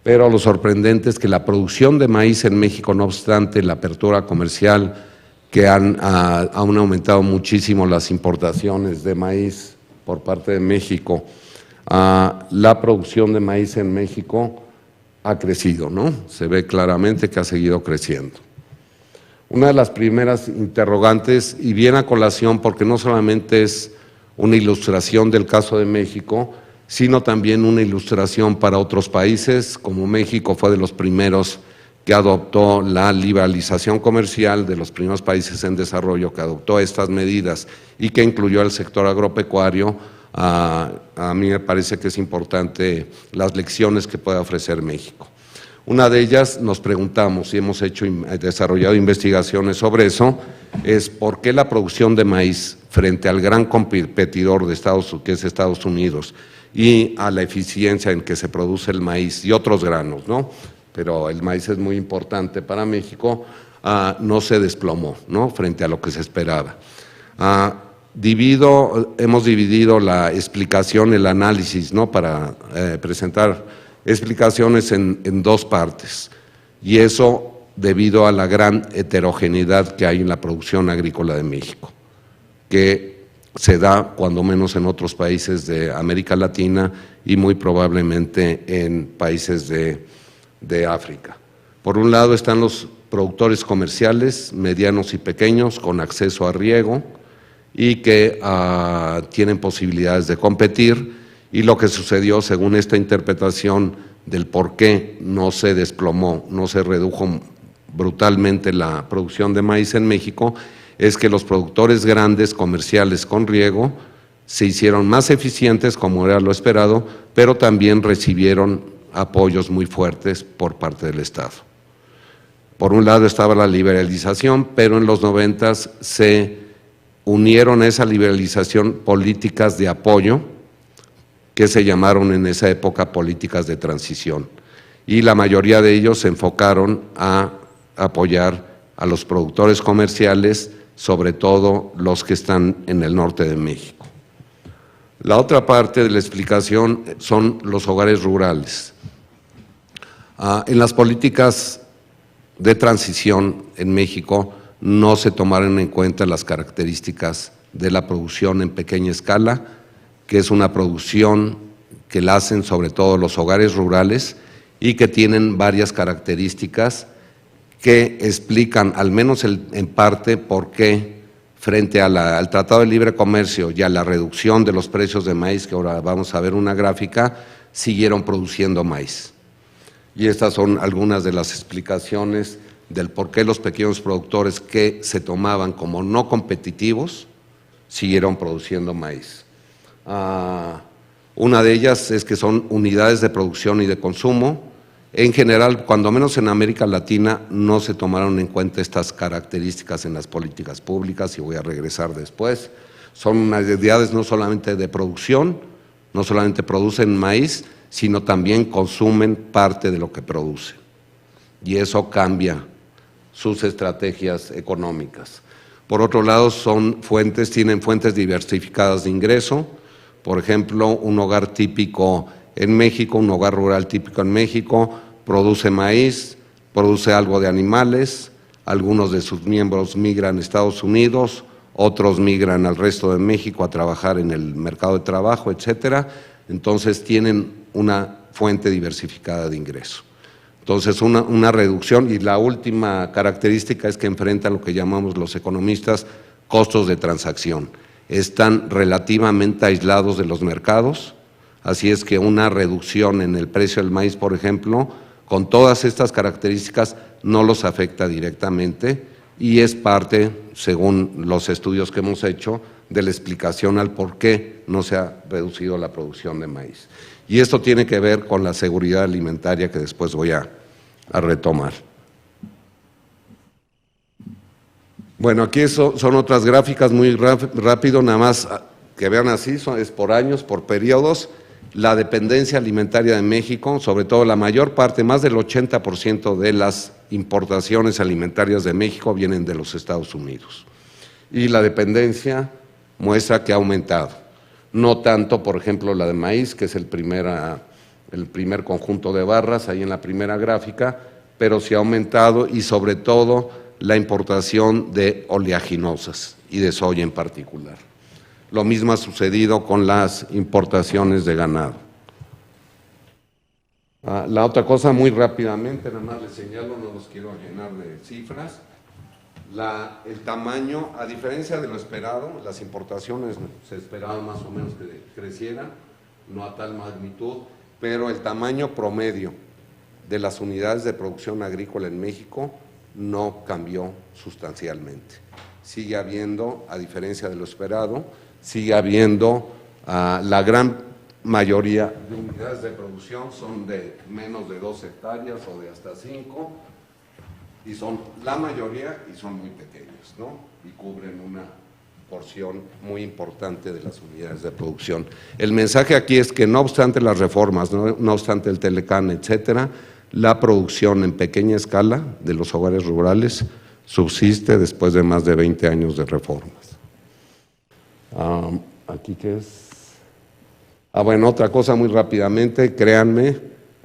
pero lo sorprendente es que la producción de maíz en México, no obstante la apertura comercial, que han aumentado muchísimo las importaciones de maíz por parte de México, la producción de maíz en México ha crecido, ¿no? Se ve claramente que ha seguido creciendo. Una de las primeras interrogantes, y viene a colación porque no solamente es una ilustración del caso de México, sino también una ilustración para otros países, como México fue de los primeros que adoptó la liberalización comercial, de los primeros países en desarrollo que adoptó estas medidas y que incluyó al sector agropecuario. A mí me parece que es importante las lecciones que puede ofrecer México. Una de ellas, nos preguntamos y hemos desarrollado investigaciones sobre eso, es por qué la producción de maíz frente al gran competidor de que es Estados Unidos y a la eficiencia en que se produce el maíz y otros granos, ¿no?, pero el maíz es muy importante para México, no se desplomó, ¿no?, frente a lo que se esperaba. Hemos dividido la explicación, el análisis, ¿no?, para presentar explicaciones en dos partes, y eso debido a la gran heterogeneidad que hay en la producción agrícola de México, que se da cuando menos en otros países de América Latina y muy probablemente en países de África. Por un lado están los productores comerciales, medianos y pequeños, con acceso a riego y que tienen posibilidades de competir, y lo que sucedió según esta interpretación del por qué no se desplomó, no se redujo brutalmente la producción de maíz en México, es que los productores grandes comerciales con riego se hicieron más eficientes, como era lo esperado, pero también recibieron apoyos muy fuertes por parte del Estado. Por un lado estaba la liberalización, pero en los 90 se unieron a esa liberalización políticas de apoyo que se llamaron en esa época políticas de transición, y la mayoría de ellos se enfocaron a apoyar a los productores comerciales, sobre todo los que están en el norte de México. La otra parte de la explicación son los hogares rurales. En las políticas de transición en México no se tomaron en cuenta las características de la producción en pequeña escala, que es una producción que la hacen sobre todo los hogares rurales y que tienen varias características que explican, al menos en parte, por qué frente al Tratado de Libre Comercio y a la reducción de los precios de maíz, que ahora vamos a ver una gráfica, siguieron produciendo maíz. Y estas son algunas de las explicaciones del por qué los pequeños productores que se tomaban como no competitivos siguieron produciendo maíz. Una de ellas es que son unidades de producción y de consumo. En general, cuando menos en América Latina, no se tomaron en cuenta estas características en las políticas públicas, y voy a regresar después. Son unidades no solamente de producción, no solamente producen maíz, sino también consumen parte de lo que producen. y eso cambia sus estrategias económicas. Por otro lado, tienen fuentes diversificadas de ingreso. Por ejemplo, un hogar típico en México, un hogar rural típico en México, produce maíz, produce algo de animales, algunos de sus miembros migran a Estados Unidos, otros migran al resto de México a trabajar en el mercado de trabajo, etcétera. Entonces tienen una fuente diversificada de ingreso. Entonces una reducción, y la última característica es que enfrentan lo que llamamos los economistas costos de transacción. Están relativamente aislados de los mercados, así es que una reducción en el precio del maíz, por ejemplo, con todas estas características no los afecta directamente y es parte, según los estudios que hemos hecho, de la explicación al por qué no se ha reducido la producción de maíz. Y esto tiene que ver con la seguridad alimentaria que después voy a retomar. Bueno, aquí son otras gráficas muy rápido, nada más que vean así, es por años, por periodos. La dependencia alimentaria de México, sobre todo la mayor parte, más del 80% de las importaciones alimentarias de México vienen de los Estados Unidos. Y la dependencia muestra que ha aumentado. No tanto, por ejemplo, la de maíz, que es el primer conjunto de barras, ahí en la primera gráfica, pero sí ha aumentado y sobre todo la importación de oleaginosas y de soya en particular. Lo mismo ha sucedido con las importaciones de ganado. La otra cosa, muy rápidamente, nada más les señalo, no los quiero llenar de cifras. El tamaño, a diferencia de lo esperado, las importaciones se esperaba más o menos que crecieran, no a tal magnitud, pero el tamaño promedio de las unidades de producción agrícola en México no cambió sustancialmente. Sigue habiendo, a diferencia de lo esperado, sigue habiendo la gran mayoría de unidades de producción son de menos de 2 hectáreas o de hasta 5, y son la mayoría y son muy pequeños, ¿no? Y cubren una porción muy importante de las unidades de producción. El mensaje aquí es que no obstante las reformas, no obstante el Telecán, etcétera, la producción en pequeña escala de los hogares rurales subsiste después de más de 20 años de reformas. ¿Aquí qué es? Bueno, otra cosa muy rápidamente, créanme,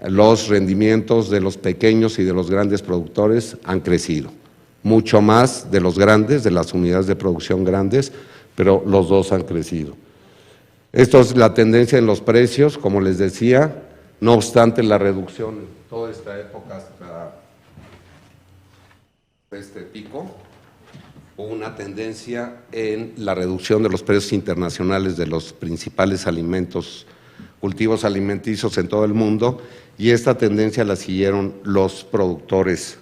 los rendimientos de los pequeños y de los grandes productores han crecido, mucho más de los grandes, de las unidades de producción grandes, pero los dos han crecido. Esto es la tendencia en los precios, como les decía, no obstante la reducción en toda esta época hasta este pico, hubo una tendencia en la reducción de los precios internacionales de los principales alimentos, cultivos alimenticios en todo el mundo, y esta tendencia la siguieron los productores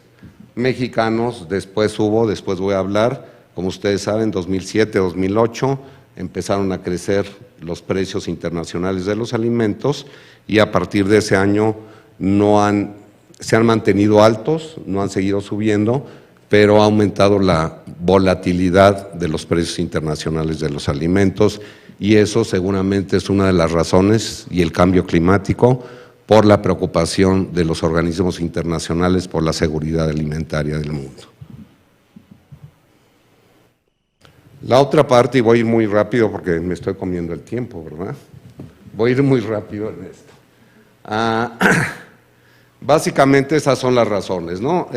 mexicanos. Después voy a hablar, como ustedes saben, 2007, 2008, empezaron a crecer los precios internacionales de los alimentos y a partir de ese año se han mantenido altos, no han seguido subiendo, pero ha aumentado la volatilidad de los precios internacionales de los alimentos y eso seguramente es una de las razones, y el cambio climático, por la preocupación de los organismos internacionales por la seguridad alimentaria del mundo. La otra parte, y voy a ir muy rápido porque me estoy comiendo el tiempo, ¿verdad? Voy a ir muy rápido en esto. Básicamente esas son las razones, ¿no?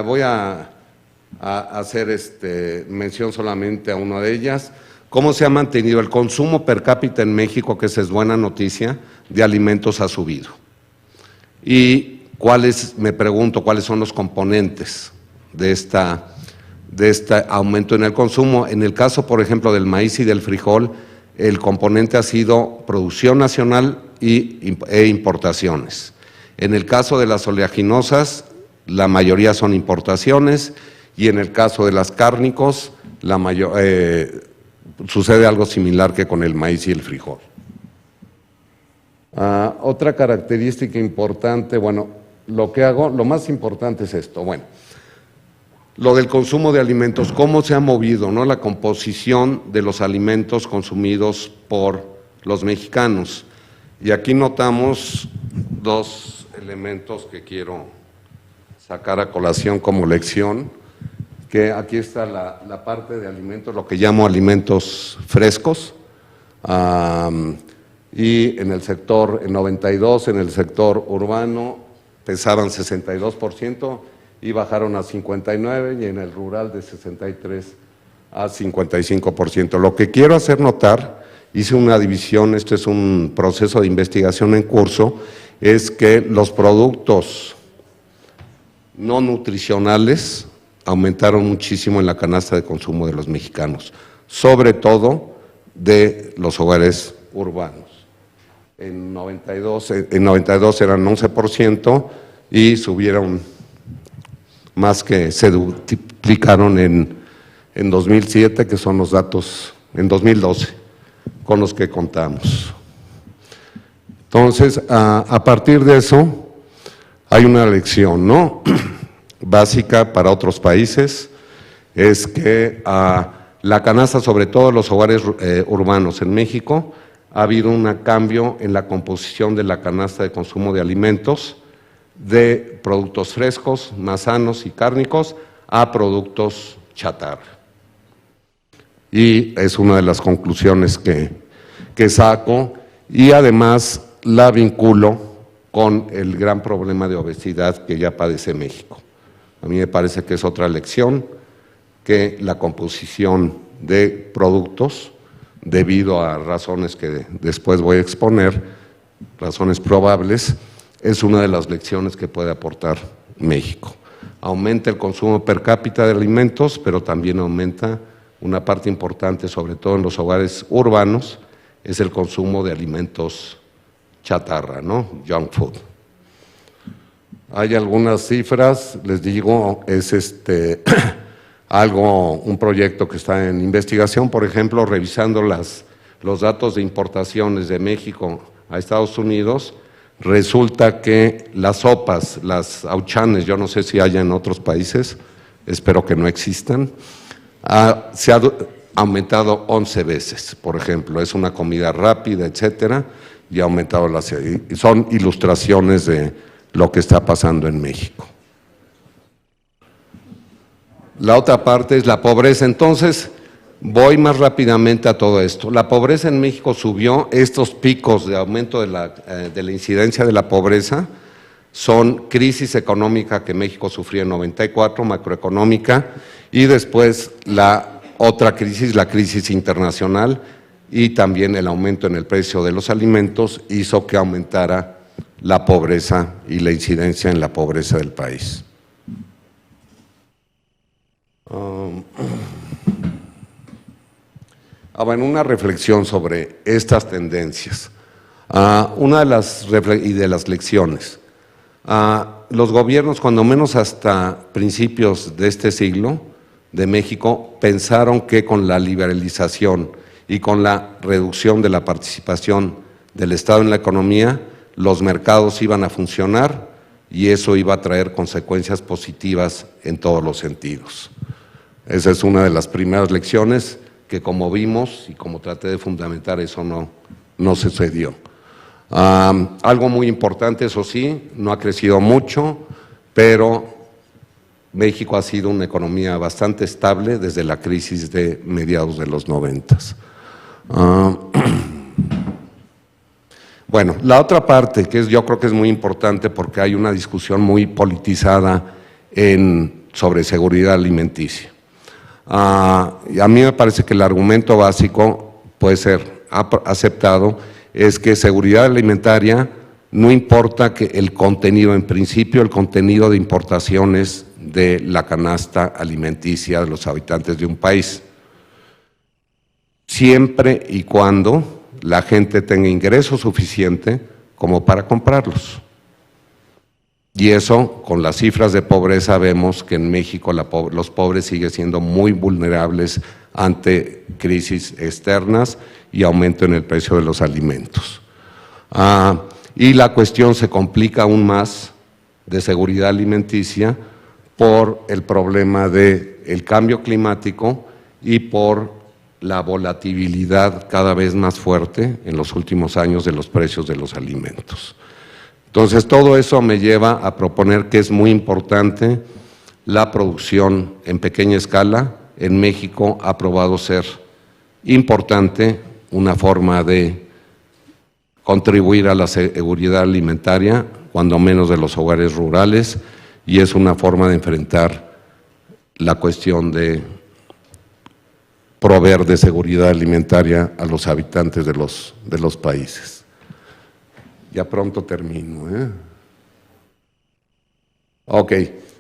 Voy a hacer mención solamente a una de ellas. ¿Cómo se ha mantenido el consumo per cápita en México, que esa es buena noticia, de alimentos ha subido? Y me pregunto, ¿cuáles son los componentes de este aumento en el consumo? En el caso, por ejemplo, del maíz y del frijol, el componente ha sido producción nacional e importaciones. En el caso de las oleaginosas, la mayoría son importaciones, y en el caso de las cárnicos, sucede algo similar que con el maíz y el frijol. Otra característica importante, bueno, lo más importante es esto, bueno, lo del consumo de alimentos, cómo se ha movido, ¿no?, la composición de los alimentos consumidos por los mexicanos. Y aquí notamos dos elementos que quiero sacar a colación como lección, que aquí está la parte de alimentos, lo que llamo alimentos frescos, y en el sector, en 92, en el sector urbano, pesaban 62% y bajaron a 59%, y en el rural de 63% a 55%. Lo que quiero hacer notar, hice una división, esto es un proceso de investigación en curso, es que los productos no nutricionales aumentaron muchísimo en la canasta de consumo de los mexicanos, sobre todo de los hogares urbanos. En 92 eran 11% y subieron más, que se duplicaron en 2007, que son los datos en 2012 con los que contamos. Entonces, a partir de eso, hay una lección, ¿no?, básica para otros países, es que la canasta, sobre todo los hogares urbanos en México, ha habido un cambio en la composición de la canasta de consumo de alimentos, de productos frescos, más sanos y cárnicos, a productos chatarra. Y es una de las conclusiones que saco, y además la vinculo con el gran problema de obesidad que ya padece México. A mí me parece que es otra lección, que la composición de productos, debido a razones que después voy a exponer, razones probables, es una de las lecciones que puede aportar México. Aumenta el consumo per cápita de alimentos, pero también aumenta una parte importante, sobre todo en los hogares urbanos, es el consumo de alimentos chatarra, ¿no?, junk food. Hay algunas cifras, les digo, es un proyecto que está en investigación, por ejemplo, revisando los datos de importaciones de México a Estados Unidos, resulta que las sopas, las auchanes, yo no sé si haya en otros países, espero que no existan, se ha aumentado 11 veces, por ejemplo, es una comida rápida, etcétera, y ha aumentado son ilustraciones de lo que está pasando en México. La otra parte es la pobreza. Entonces, voy más rápidamente a todo esto. La pobreza en México subió, estos picos de aumento de la incidencia de la pobreza son crisis económica que México sufrió en 94, macroeconómica, y después la otra crisis, la crisis internacional, y también el aumento en el precio de los alimentos hizo que aumentara la pobreza y la incidencia en la pobreza del país. Bueno, una reflexión sobre estas tendencias. Una de las lecciones. Los gobiernos, cuando menos hasta principios de este siglo, de México, pensaron que con la liberalización y con la reducción de la participación del Estado en la economía, los mercados iban a funcionar y eso iba a traer consecuencias positivas en todos los sentidos. Esa es una de las primeras lecciones que, como vimos y como traté de fundamentar, eso no sucedió. Algo muy importante, eso sí, no ha crecido mucho, pero México ha sido una economía bastante estable desde la crisis de mediados de los 90. Bueno, la otra parte que yo creo que es muy importante, porque hay una discusión muy politizada sobre seguridad alimenticia. A mí me parece que el argumento básico puede ser aceptado, es que seguridad alimentaria no importa que el contenido, en principio el contenido de importaciones de la canasta alimenticia de los habitantes de un país, siempre y cuando la gente tenga ingreso suficiente como para comprarlos. Y eso, con las cifras de pobreza, vemos que en México los pobres siguen siendo muy vulnerables ante crisis externas y aumento en el precio de los alimentos. Y la cuestión se complica aún más de seguridad alimenticia por el problema del cambio climático y por la volatilidad cada vez más fuerte en los últimos años de los precios de los alimentos. Entonces, todo eso me lleva a proponer que es muy importante la producción en pequeña escala. En México ha probado ser importante, una forma de contribuir a la seguridad alimentaria, cuando menos de los hogares rurales, y es una forma de enfrentar la cuestión de proveer de seguridad alimentaria a los habitantes de los países. Ya pronto termino. Ok,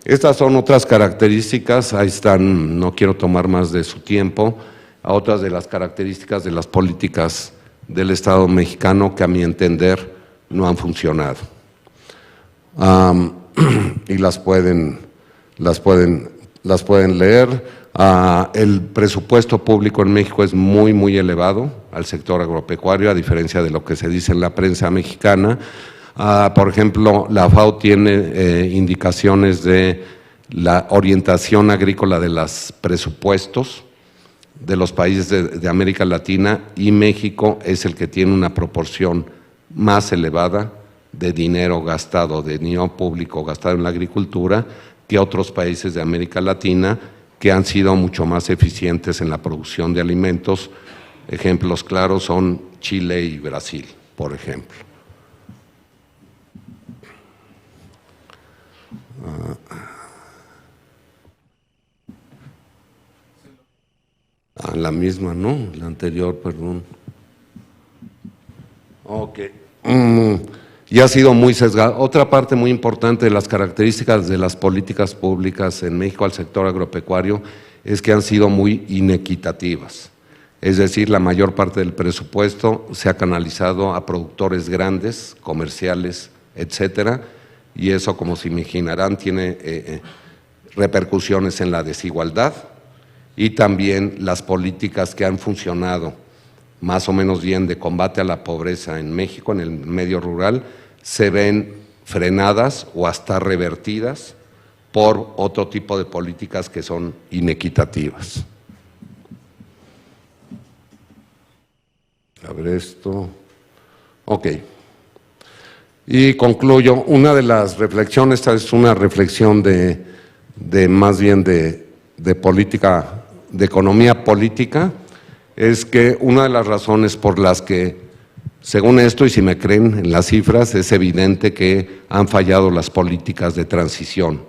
estas son otras características, ahí están, no quiero tomar más de su tiempo, a otras de las características de las políticas del Estado mexicano que a mi entender no han funcionado. Y las pueden leer. El presupuesto público en México es muy, muy elevado al sector agropecuario, a diferencia de lo que se dice en la prensa mexicana. Por ejemplo, la FAO tiene indicaciones de la orientación agrícola de los presupuestos de los países de América Latina, y México es el que tiene una proporción más elevada de dinero gastado, de dinero público gastado en la agricultura, que otros países de América Latina que han sido mucho más eficientes en la producción de alimentos. Ejemplos claros son Chile y Brasil, por ejemplo. La misma, ¿no? La anterior, perdón. Ok. Y ha sido muy sesgada. Otra parte muy importante de las características de las políticas públicas en México al sector agropecuario es que han sido muy inequitativas. Es decir, la mayor parte del presupuesto se ha canalizado a productores grandes, comerciales, etcétera, y eso, como se imaginarán, tiene repercusiones en la desigualdad, y también las políticas que han funcionado más o menos bien de combate a la pobreza en México, en el medio rural, se ven frenadas o hasta revertidas por otro tipo de políticas que son inequitativas. A ver esto. Ok. Y concluyo, una de las reflexiones, esta es una reflexión más bien de política, de economía política, es que una de las razones por las que, según esto, y si me creen en las cifras, es evidente que han fallado las políticas de transición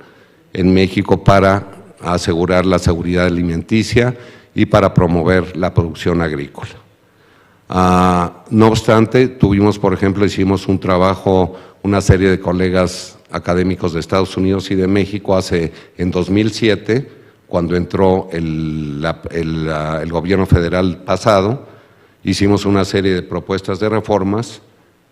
en México para asegurar la seguridad alimenticia y para promover la producción agrícola. No obstante, tuvimos, por ejemplo, hicimos un trabajo, una serie de colegas académicos de Estados Unidos y de México en 2007, cuando entró el gobierno federal pasado, hicimos una serie de propuestas de reformas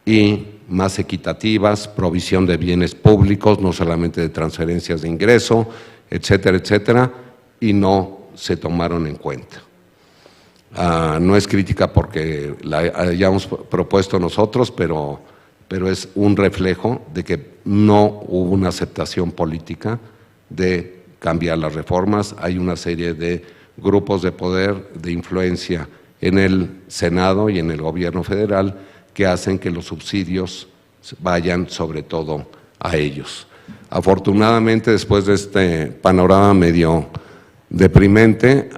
y más equitativas, provisión de bienes públicos, no solamente de transferencias de ingreso, etcétera, etcétera, y no se tomaron en cuenta. No es crítica porque la hayamos propuesto nosotros, pero es un reflejo de que no hubo una aceptación política de cambiar las reformas. Hay una serie de grupos de poder, de influencia en el Senado y en el gobierno federal que hacen que los subsidios vayan sobre todo a ellos. Afortunadamente, después de este panorama medio deprimente,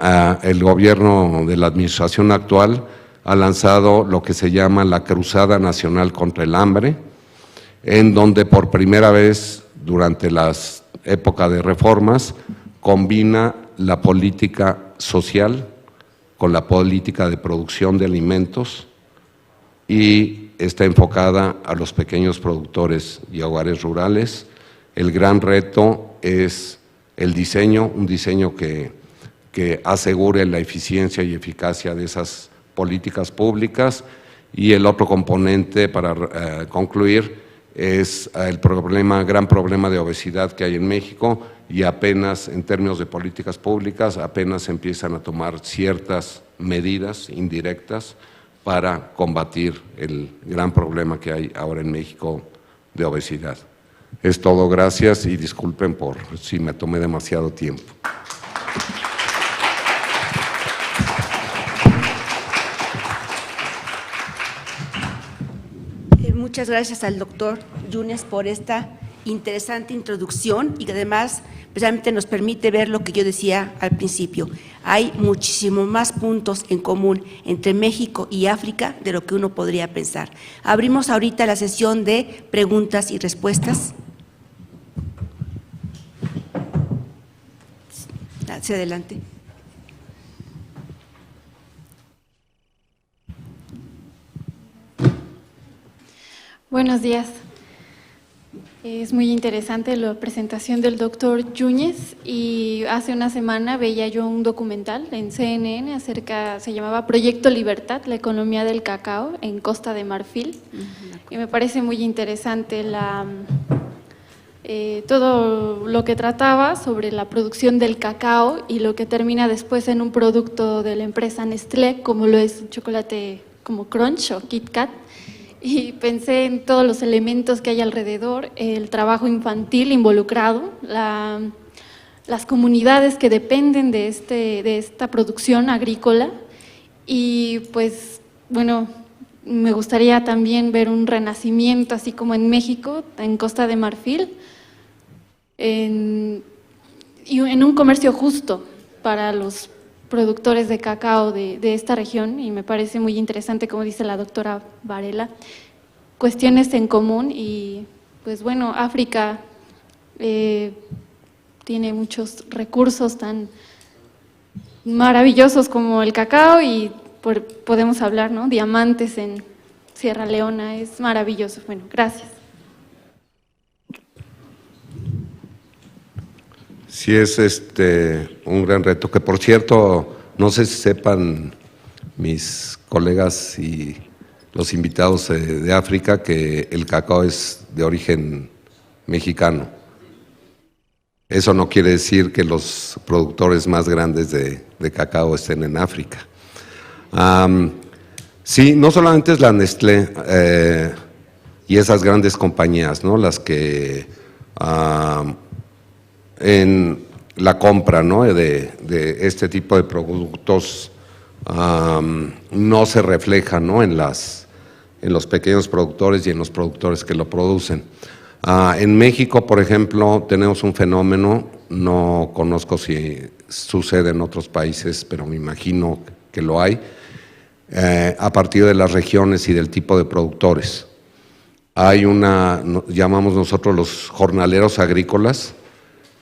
el gobierno de la administración actual ha lanzado lo que se llama la Cruzada Nacional contra el Hambre, en donde por primera vez durante las épocas de reformas combina la política social con la política de producción de alimentos y está enfocada a los pequeños productores y hogares rurales. El gran reto es el diseño, un diseño que asegure la eficiencia y eficacia de esas políticas públicas, y el otro componente, para concluir, es el gran problema de obesidad que hay en México, y apenas en términos de políticas públicas, apenas empiezan a tomar ciertas medidas indirectas para combatir el gran problema que hay ahora en México de obesidad. Es todo, gracias, y disculpen por si me tomé demasiado tiempo. Muchas gracias al doctor Yunes por esta interesante introducción y que además precisamente nos permite ver lo que yo decía al principio. Hay muchísimos más puntos en común entre México y África de lo que uno podría pensar. Abrimos ahorita la sesión de preguntas y respuestas. Hacia adelante. Buenos días. Es muy interesante la presentación del doctor Yunes y hace una semana veía yo un documental en CNN acerca, se llamaba Proyecto Libertad, la economía del cacao en Costa de Marfil, y me parece muy interesante todo lo que trataba sobre la producción del cacao y lo que termina después en un producto de la empresa Nestlé, como lo es un chocolate como Crunch o Kit Kat. Y pensé en todos los elementos que hay alrededor, el trabajo infantil involucrado, las comunidades que dependen de esta producción agrícola y pues bueno, me gustaría también ver un renacimiento así como en México, en Costa de Marfil, y en un comercio justo para los productores de cacao de esta región, y me parece muy interesante, como dice la doctora Varela, cuestiones en común. Y pues bueno, África tiene muchos recursos tan maravillosos como el cacao y podemos hablar, ¿no? Diamantes en Sierra Leona, es maravilloso. Bueno, gracias. Sí, es un gran reto, que por cierto, no sé si sepan mis colegas y los invitados de África que el cacao es de origen mexicano. Eso no quiere decir que los productores más grandes de cacao estén en África. Sí, no solamente es la Nestlé y esas grandes compañías, ¿no?, las que en la compra, ¿no?, de este tipo de productos no se refleja, ¿no?, en los pequeños productores y en los productores que lo producen. En México, por ejemplo, tenemos un fenómeno, no conozco si sucede en otros países, pero me imagino que lo hay, a partir de las regiones y del tipo de productores. Hay llamamos nosotros los jornaleros agrícolas,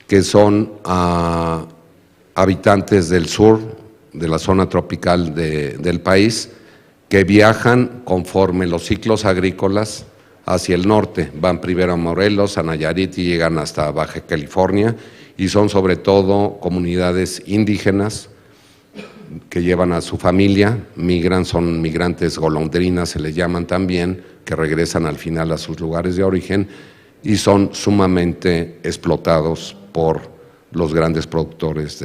que son habitantes del sur, de la zona tropical del país, que viajan conforme los ciclos agrícolas hacia el norte. Van primero a Morelos, a Nayarit y llegan hasta Baja California, y son sobre todo comunidades indígenas que llevan a su familia, son migrantes golondrinas, se les llaman también, que regresan al final a sus lugares de origen y son sumamente explotados por los grandes productores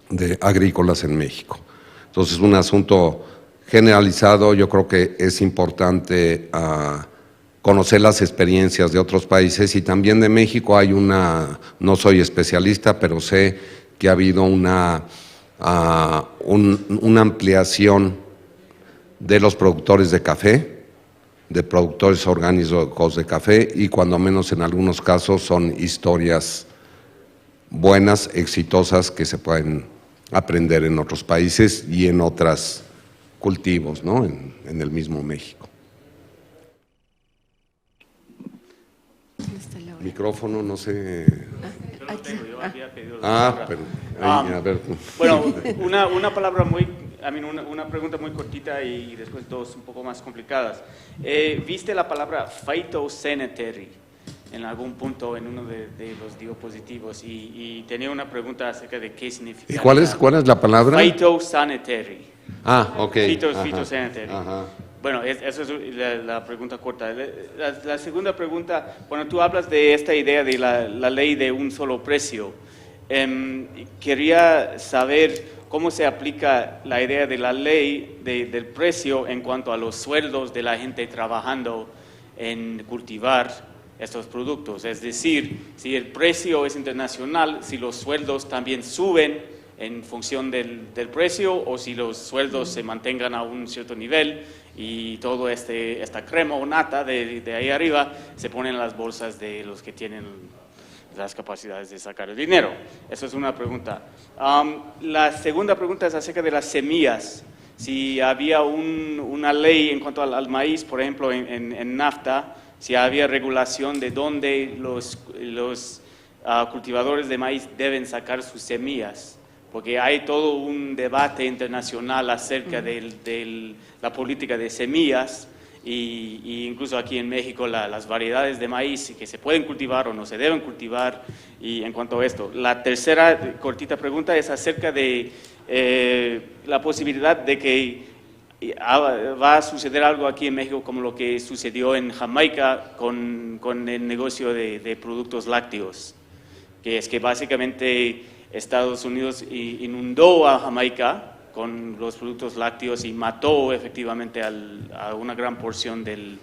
de agrícolas en México. Entonces, un asunto generalizado. Yo creo que es importante conocer las experiencias de otros países y también de México. No soy especialista, pero sé que ha habido una ampliación de los productores de café, de productores orgánicos de café, y cuando menos en algunos casos son historias buenas, exitosas, que se pueden aprender en otros países y en otros cultivos, ¿no?, en el mismo México. Micrófono, no sé. Yo lo tengo, yo había pedido pero a ver. Bueno, una palabra una pregunta muy cortita y después dos un poco más complicadas. ¿Viste la palabra phytosanitary en algún punto en uno de los diapositivos? Y tenía una pregunta acerca de qué significa. ¿Y cuál es la palabra? Phytosanitary. Ok. Phytosanitary. Ajá. Bueno, esa es la pregunta corta. La segunda pregunta, bueno, tú hablas de esta idea de la ley de un solo precio. Quería saber cómo se aplica la idea de la ley del precio en cuanto a los sueldos de la gente trabajando en cultivar estos productos. Es decir, si el precio es internacional, si los sueldos también suben en función del precio o si los sueldos se mantengan a un cierto nivel y todo esta crema o nata de ahí arriba se pone en las bolsas de los que tienen las capacidades de sacar el dinero. Eso es una pregunta. La segunda pregunta es acerca de las semillas. Si había una ley en cuanto al maíz, por ejemplo, en NAFTA, si había regulación de dónde los cultivadores de maíz deben sacar sus semillas, porque hay todo un debate internacional acerca de la política de semillas y incluso aquí en México las variedades de maíz que se pueden cultivar o no se deben cultivar. Y en cuanto a esto, la tercera cortita pregunta es acerca de la posibilidad de que va a suceder algo aquí en México como lo que sucedió en Jamaica con el negocio de productos lácteos, que es que básicamente Estados Unidos inundó a Jamaica con los productos lácteos y mató efectivamente a una gran porción del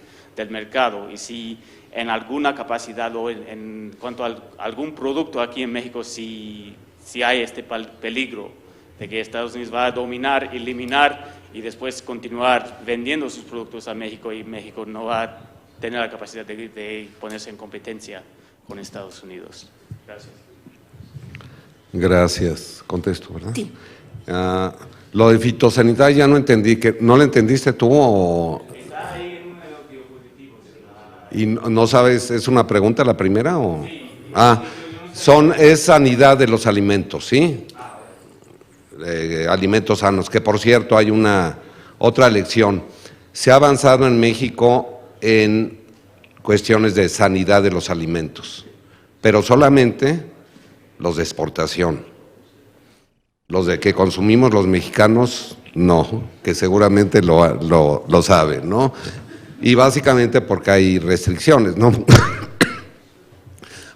mercado. Y si en alguna capacidad o en cuanto a algún producto aquí en México, si hay este peligro de que Estados Unidos va a dominar, eliminar y después continuar vendiendo sus productos a México y México no va a tener la capacidad de ponerse en competencia con Estados Unidos. Gracias. Gracias. Contesto, ¿verdad? Sí. Lo de fitosanitaria ya no entendí, ¿no lo entendiste tú o...? Está ahí en uno de los diapositivos. ¿Y no sabes, es una pregunta la primera o...? Es sanidad de los alimentos, ¿sí? Alimentos sanos, que por cierto hay otra lección. Se ha avanzado en México en cuestiones de sanidad de los alimentos, pero solamente los de exportación. Los de que consumimos los mexicanos, no, que seguramente lo saben, ¿no? Y básicamente porque hay restricciones, ¿no?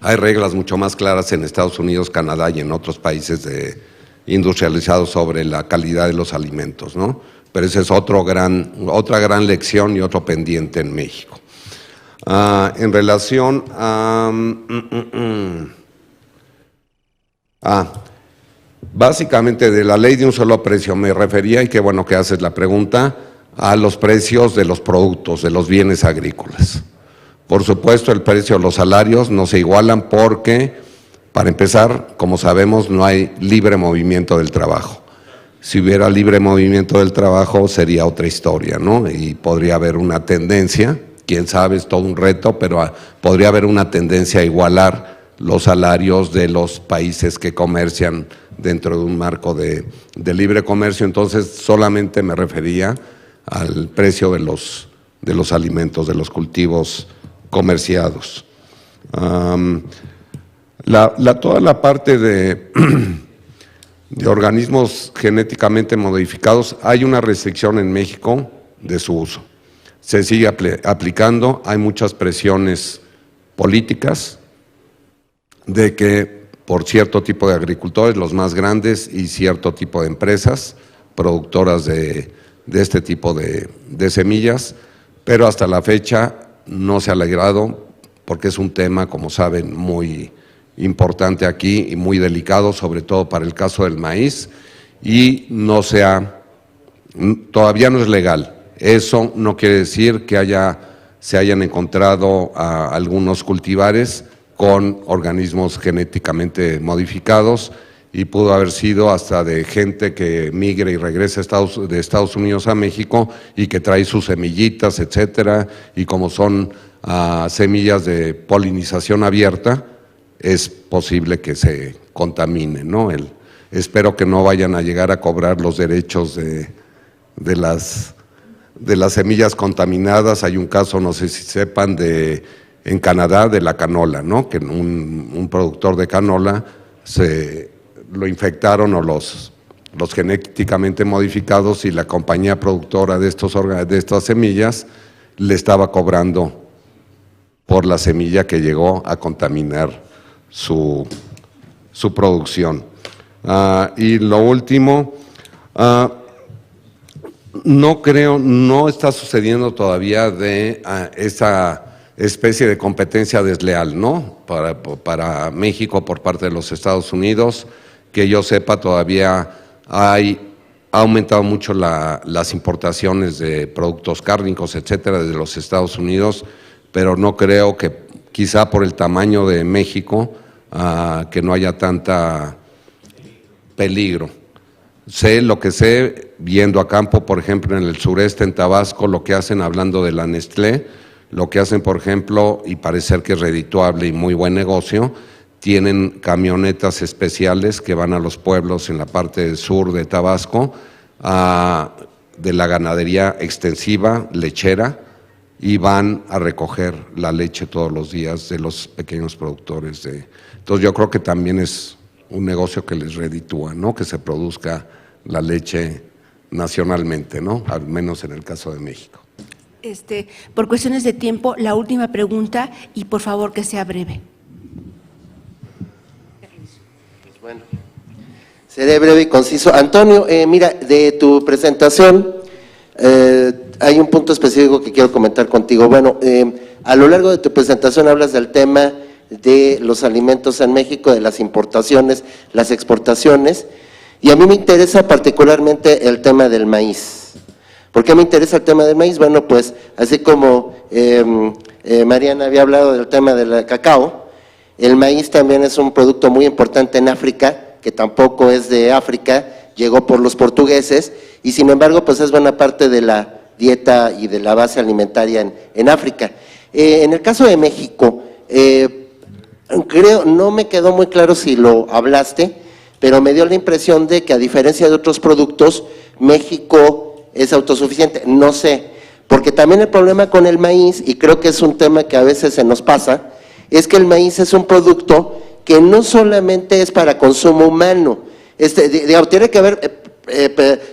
Hay reglas mucho más claras en Estados Unidos, Canadá y en otros países industrializados sobre la calidad de los alimentos, ¿no? Pero esa es otra gran lección y otro pendiente en México. En relación a... básicamente de la ley de un solo precio me refería, y qué bueno que haces la pregunta, a los precios de los productos, de los bienes agrícolas. Por supuesto, el precio de los salarios no se igualan porque, para empezar, como sabemos, no hay libre movimiento del trabajo. Si hubiera libre movimiento del trabajo sería otra historia, ¿no? Y podría haber una tendencia, quién sabe, es todo un reto, pero podría haber una tendencia a igualar los salarios de los países que comercian dentro de un marco de libre comercio. Entonces solamente me refería al precio de los alimentos, de los cultivos comerciados. Toda la parte de organismos genéticamente modificados, hay una restricción en México de su uso. Se sigue aplicando, hay muchas presiones políticas de que por cierto tipo de agricultores, los más grandes, y cierto tipo de empresas productoras de este tipo de semillas, pero hasta la fecha no se ha logrado, porque es un tema, como saben, muy importante aquí y muy delicado, sobre todo para el caso del maíz, y todavía no es legal. Eso no quiere decir que se hayan encontrado a algunos cultivares con organismos genéticamente modificados, y pudo haber sido hasta de gente que migra y regresa de Estados Unidos a México y que trae sus semillitas, etcétera, y como son semillas de polinización abierta, es posible que se contaminen, ¿no? Espero que no vayan a llegar a cobrar los derechos de las semillas contaminadas. Hay un caso, no sé si sepan, en Canadá, de la canola, ¿no? Que un productor de canola lo infectaron, o los genéticamente modificados, y la compañía productora de estas semillas le estaba cobrando por la semilla que llegó a contaminar su producción. Y lo último, no está sucediendo todavía de esa especie de competencia desleal, ¿no? Para México por parte de los Estados Unidos, que yo sepa todavía ha aumentado mucho las importaciones de productos cárnicos, etcétera, desde los Estados Unidos, pero no creo que, quizá por el tamaño de México, que no haya tanta peligro. Sé lo que sé, viendo a campo, por ejemplo, en el sureste, en Tabasco, lo que hacen, hablando de la Nestlé, lo que hacen, por ejemplo, y parece que es redituable y muy buen negocio, tienen camionetas especiales que van a los pueblos en la parte sur de Tabasco, de la ganadería extensiva, lechera, y van a recoger la leche todos los días de los pequeños productores. Entonces yo creo que también es un negocio que les reditúa, ¿no? Que se produzca la leche nacionalmente, ¿no? Al menos en el caso de México. Por cuestiones de tiempo, la última pregunta, y por favor que sea breve. Bueno, seré breve y conciso. Antonio, mira, de tu presentación hay un punto específico que quiero comentar contigo. Bueno, a lo largo de tu presentación hablas del tema de los alimentos en México, de las importaciones, las exportaciones, y a mí me interesa particularmente el tema del maíz. ¿Por qué me interesa el tema del maíz? Bueno, pues así como Mariana había hablado del tema del cacao, el maíz también es un producto muy importante en África, que tampoco es de África, llegó por los portugueses, y sin embargo pues es buena parte de la dieta y de la base alimentaria en África. En el caso de México, creo, no me quedó muy claro si lo hablaste, pero me dio la impresión de que, a diferencia de otros productos, México es autosuficiente. No sé, porque también el problema con el maíz, y creo que es un tema que a veces se nos pasa, es que el maíz es un producto que no solamente es para consumo humano, tiene que ver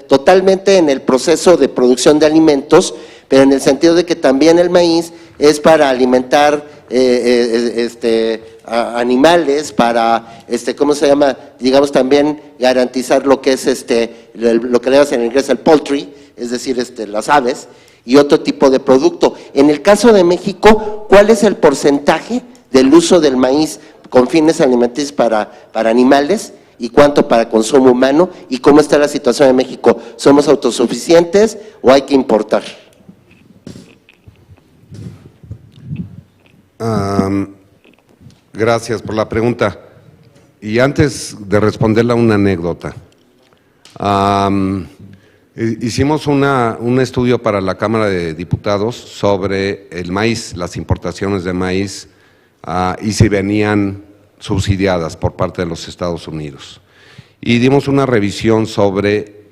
totalmente en el proceso de producción de alimentos, pero en el sentido de que también el maíz es para alimentar animales, para, ¿cómo se llama? Digamos, también garantizar lo que es lo que le llaman en inglés el poultry, es decir, las aves, y otro tipo de producto. En el caso de México, ¿cuál es el porcentaje del uso del maíz con fines alimenticios para animales y cuánto para consumo humano? ¿Y cómo está la situación en México? ¿Somos autosuficientes o hay que importar? Gracias por la pregunta. Y antes de responderla, una anécdota. Hicimos un estudio para la Cámara de Diputados sobre el maíz, las importaciones de maíz, y si venían subsidiadas por parte de los Estados Unidos. Y dimos una revisión sobre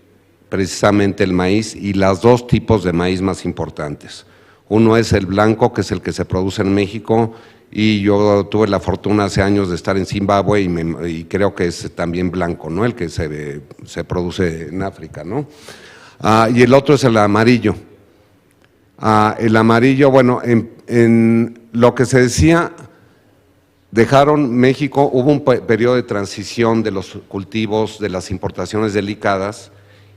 precisamente el maíz y los dos tipos de maíz más importantes. Uno es el blanco, que es el que se produce en México, y yo tuve la fortuna hace años de estar en Zimbabue y creo que es también blanco, ¿no? El que se produce en África, ¿no? Y el otro es el amarillo. El amarillo, bueno, en lo que se decía, dejaron México, hubo un periodo de transición de los cultivos, de las importaciones delicadas,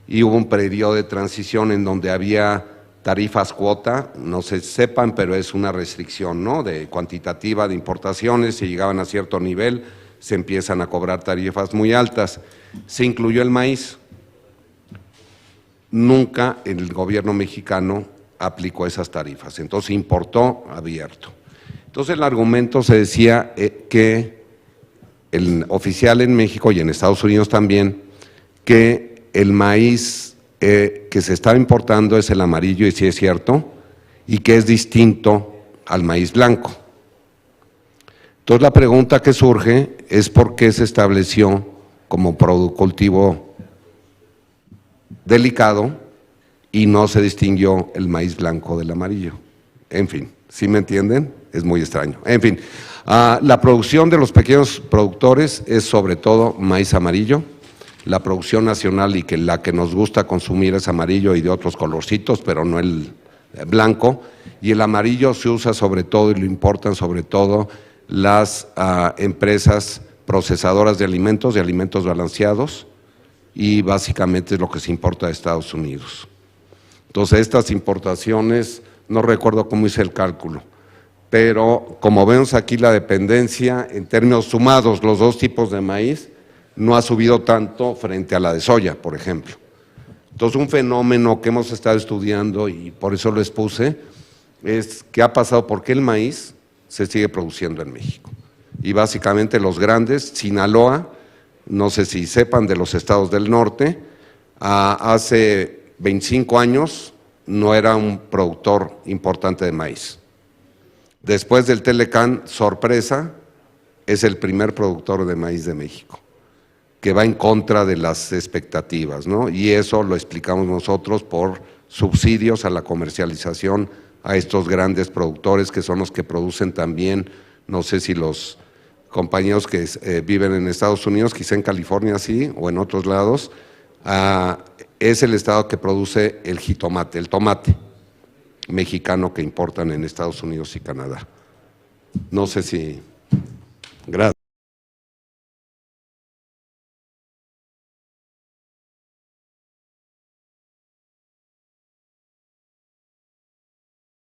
y hubo un periodo de transición en donde había tarifas cuota, no se sepan, pero es una restricción, ¿no?, de cuantitativa de importaciones. Si llegaban a cierto nivel, se empiezan a cobrar tarifas muy altas. Se incluyó el maíz. Nunca el gobierno mexicano aplicó esas tarifas, entonces importó abierto. Entonces el argumento se decía que el oficial en México y en Estados Unidos también, que el maíz que se estaba importando es el amarillo, y sí es cierto, y que es distinto al maíz blanco. Entonces la pregunta que surge es por qué se estableció como cultivo delicado y no se distinguió el maíz blanco del amarillo. En fin, ¿sí me entienden? Es muy extraño. En fin, la producción de los pequeños productores es sobre todo maíz amarillo. La producción nacional y la que nos gusta consumir es amarillo y de otros colorcitos, pero no el blanco. Y el amarillo se usa sobre todo y lo importan sobre todo las empresas procesadoras de alimentos balanceados, y básicamente es lo que se importa de Estados Unidos. Entonces estas importaciones, no recuerdo cómo hice el cálculo, pero como vemos aquí la dependencia en términos sumados, los dos tipos de maíz, no ha subido tanto frente a la de soya, por ejemplo. Entonces, un fenómeno que hemos estado estudiando, y por eso lo expuse, es qué ha pasado, por qué el maíz se sigue produciendo en México. Y básicamente los grandes, Sinaloa, no sé si sepan, de los estados del norte, hace 25 años no era un productor importante de maíz. Después del Telecán, sorpresa, es el primer productor de maíz de México, que va en contra de las expectativas, ¿no? Y eso lo explicamos nosotros por subsidios a la comercialización a estos grandes productores, que son los que producen también, no sé si los compañeros que viven en Estados Unidos, quizá en California sí, o en otros lados, es el estado que produce el jitomate, el tomate mexicano que importan en Estados Unidos y Canadá. No sé si... Gracias.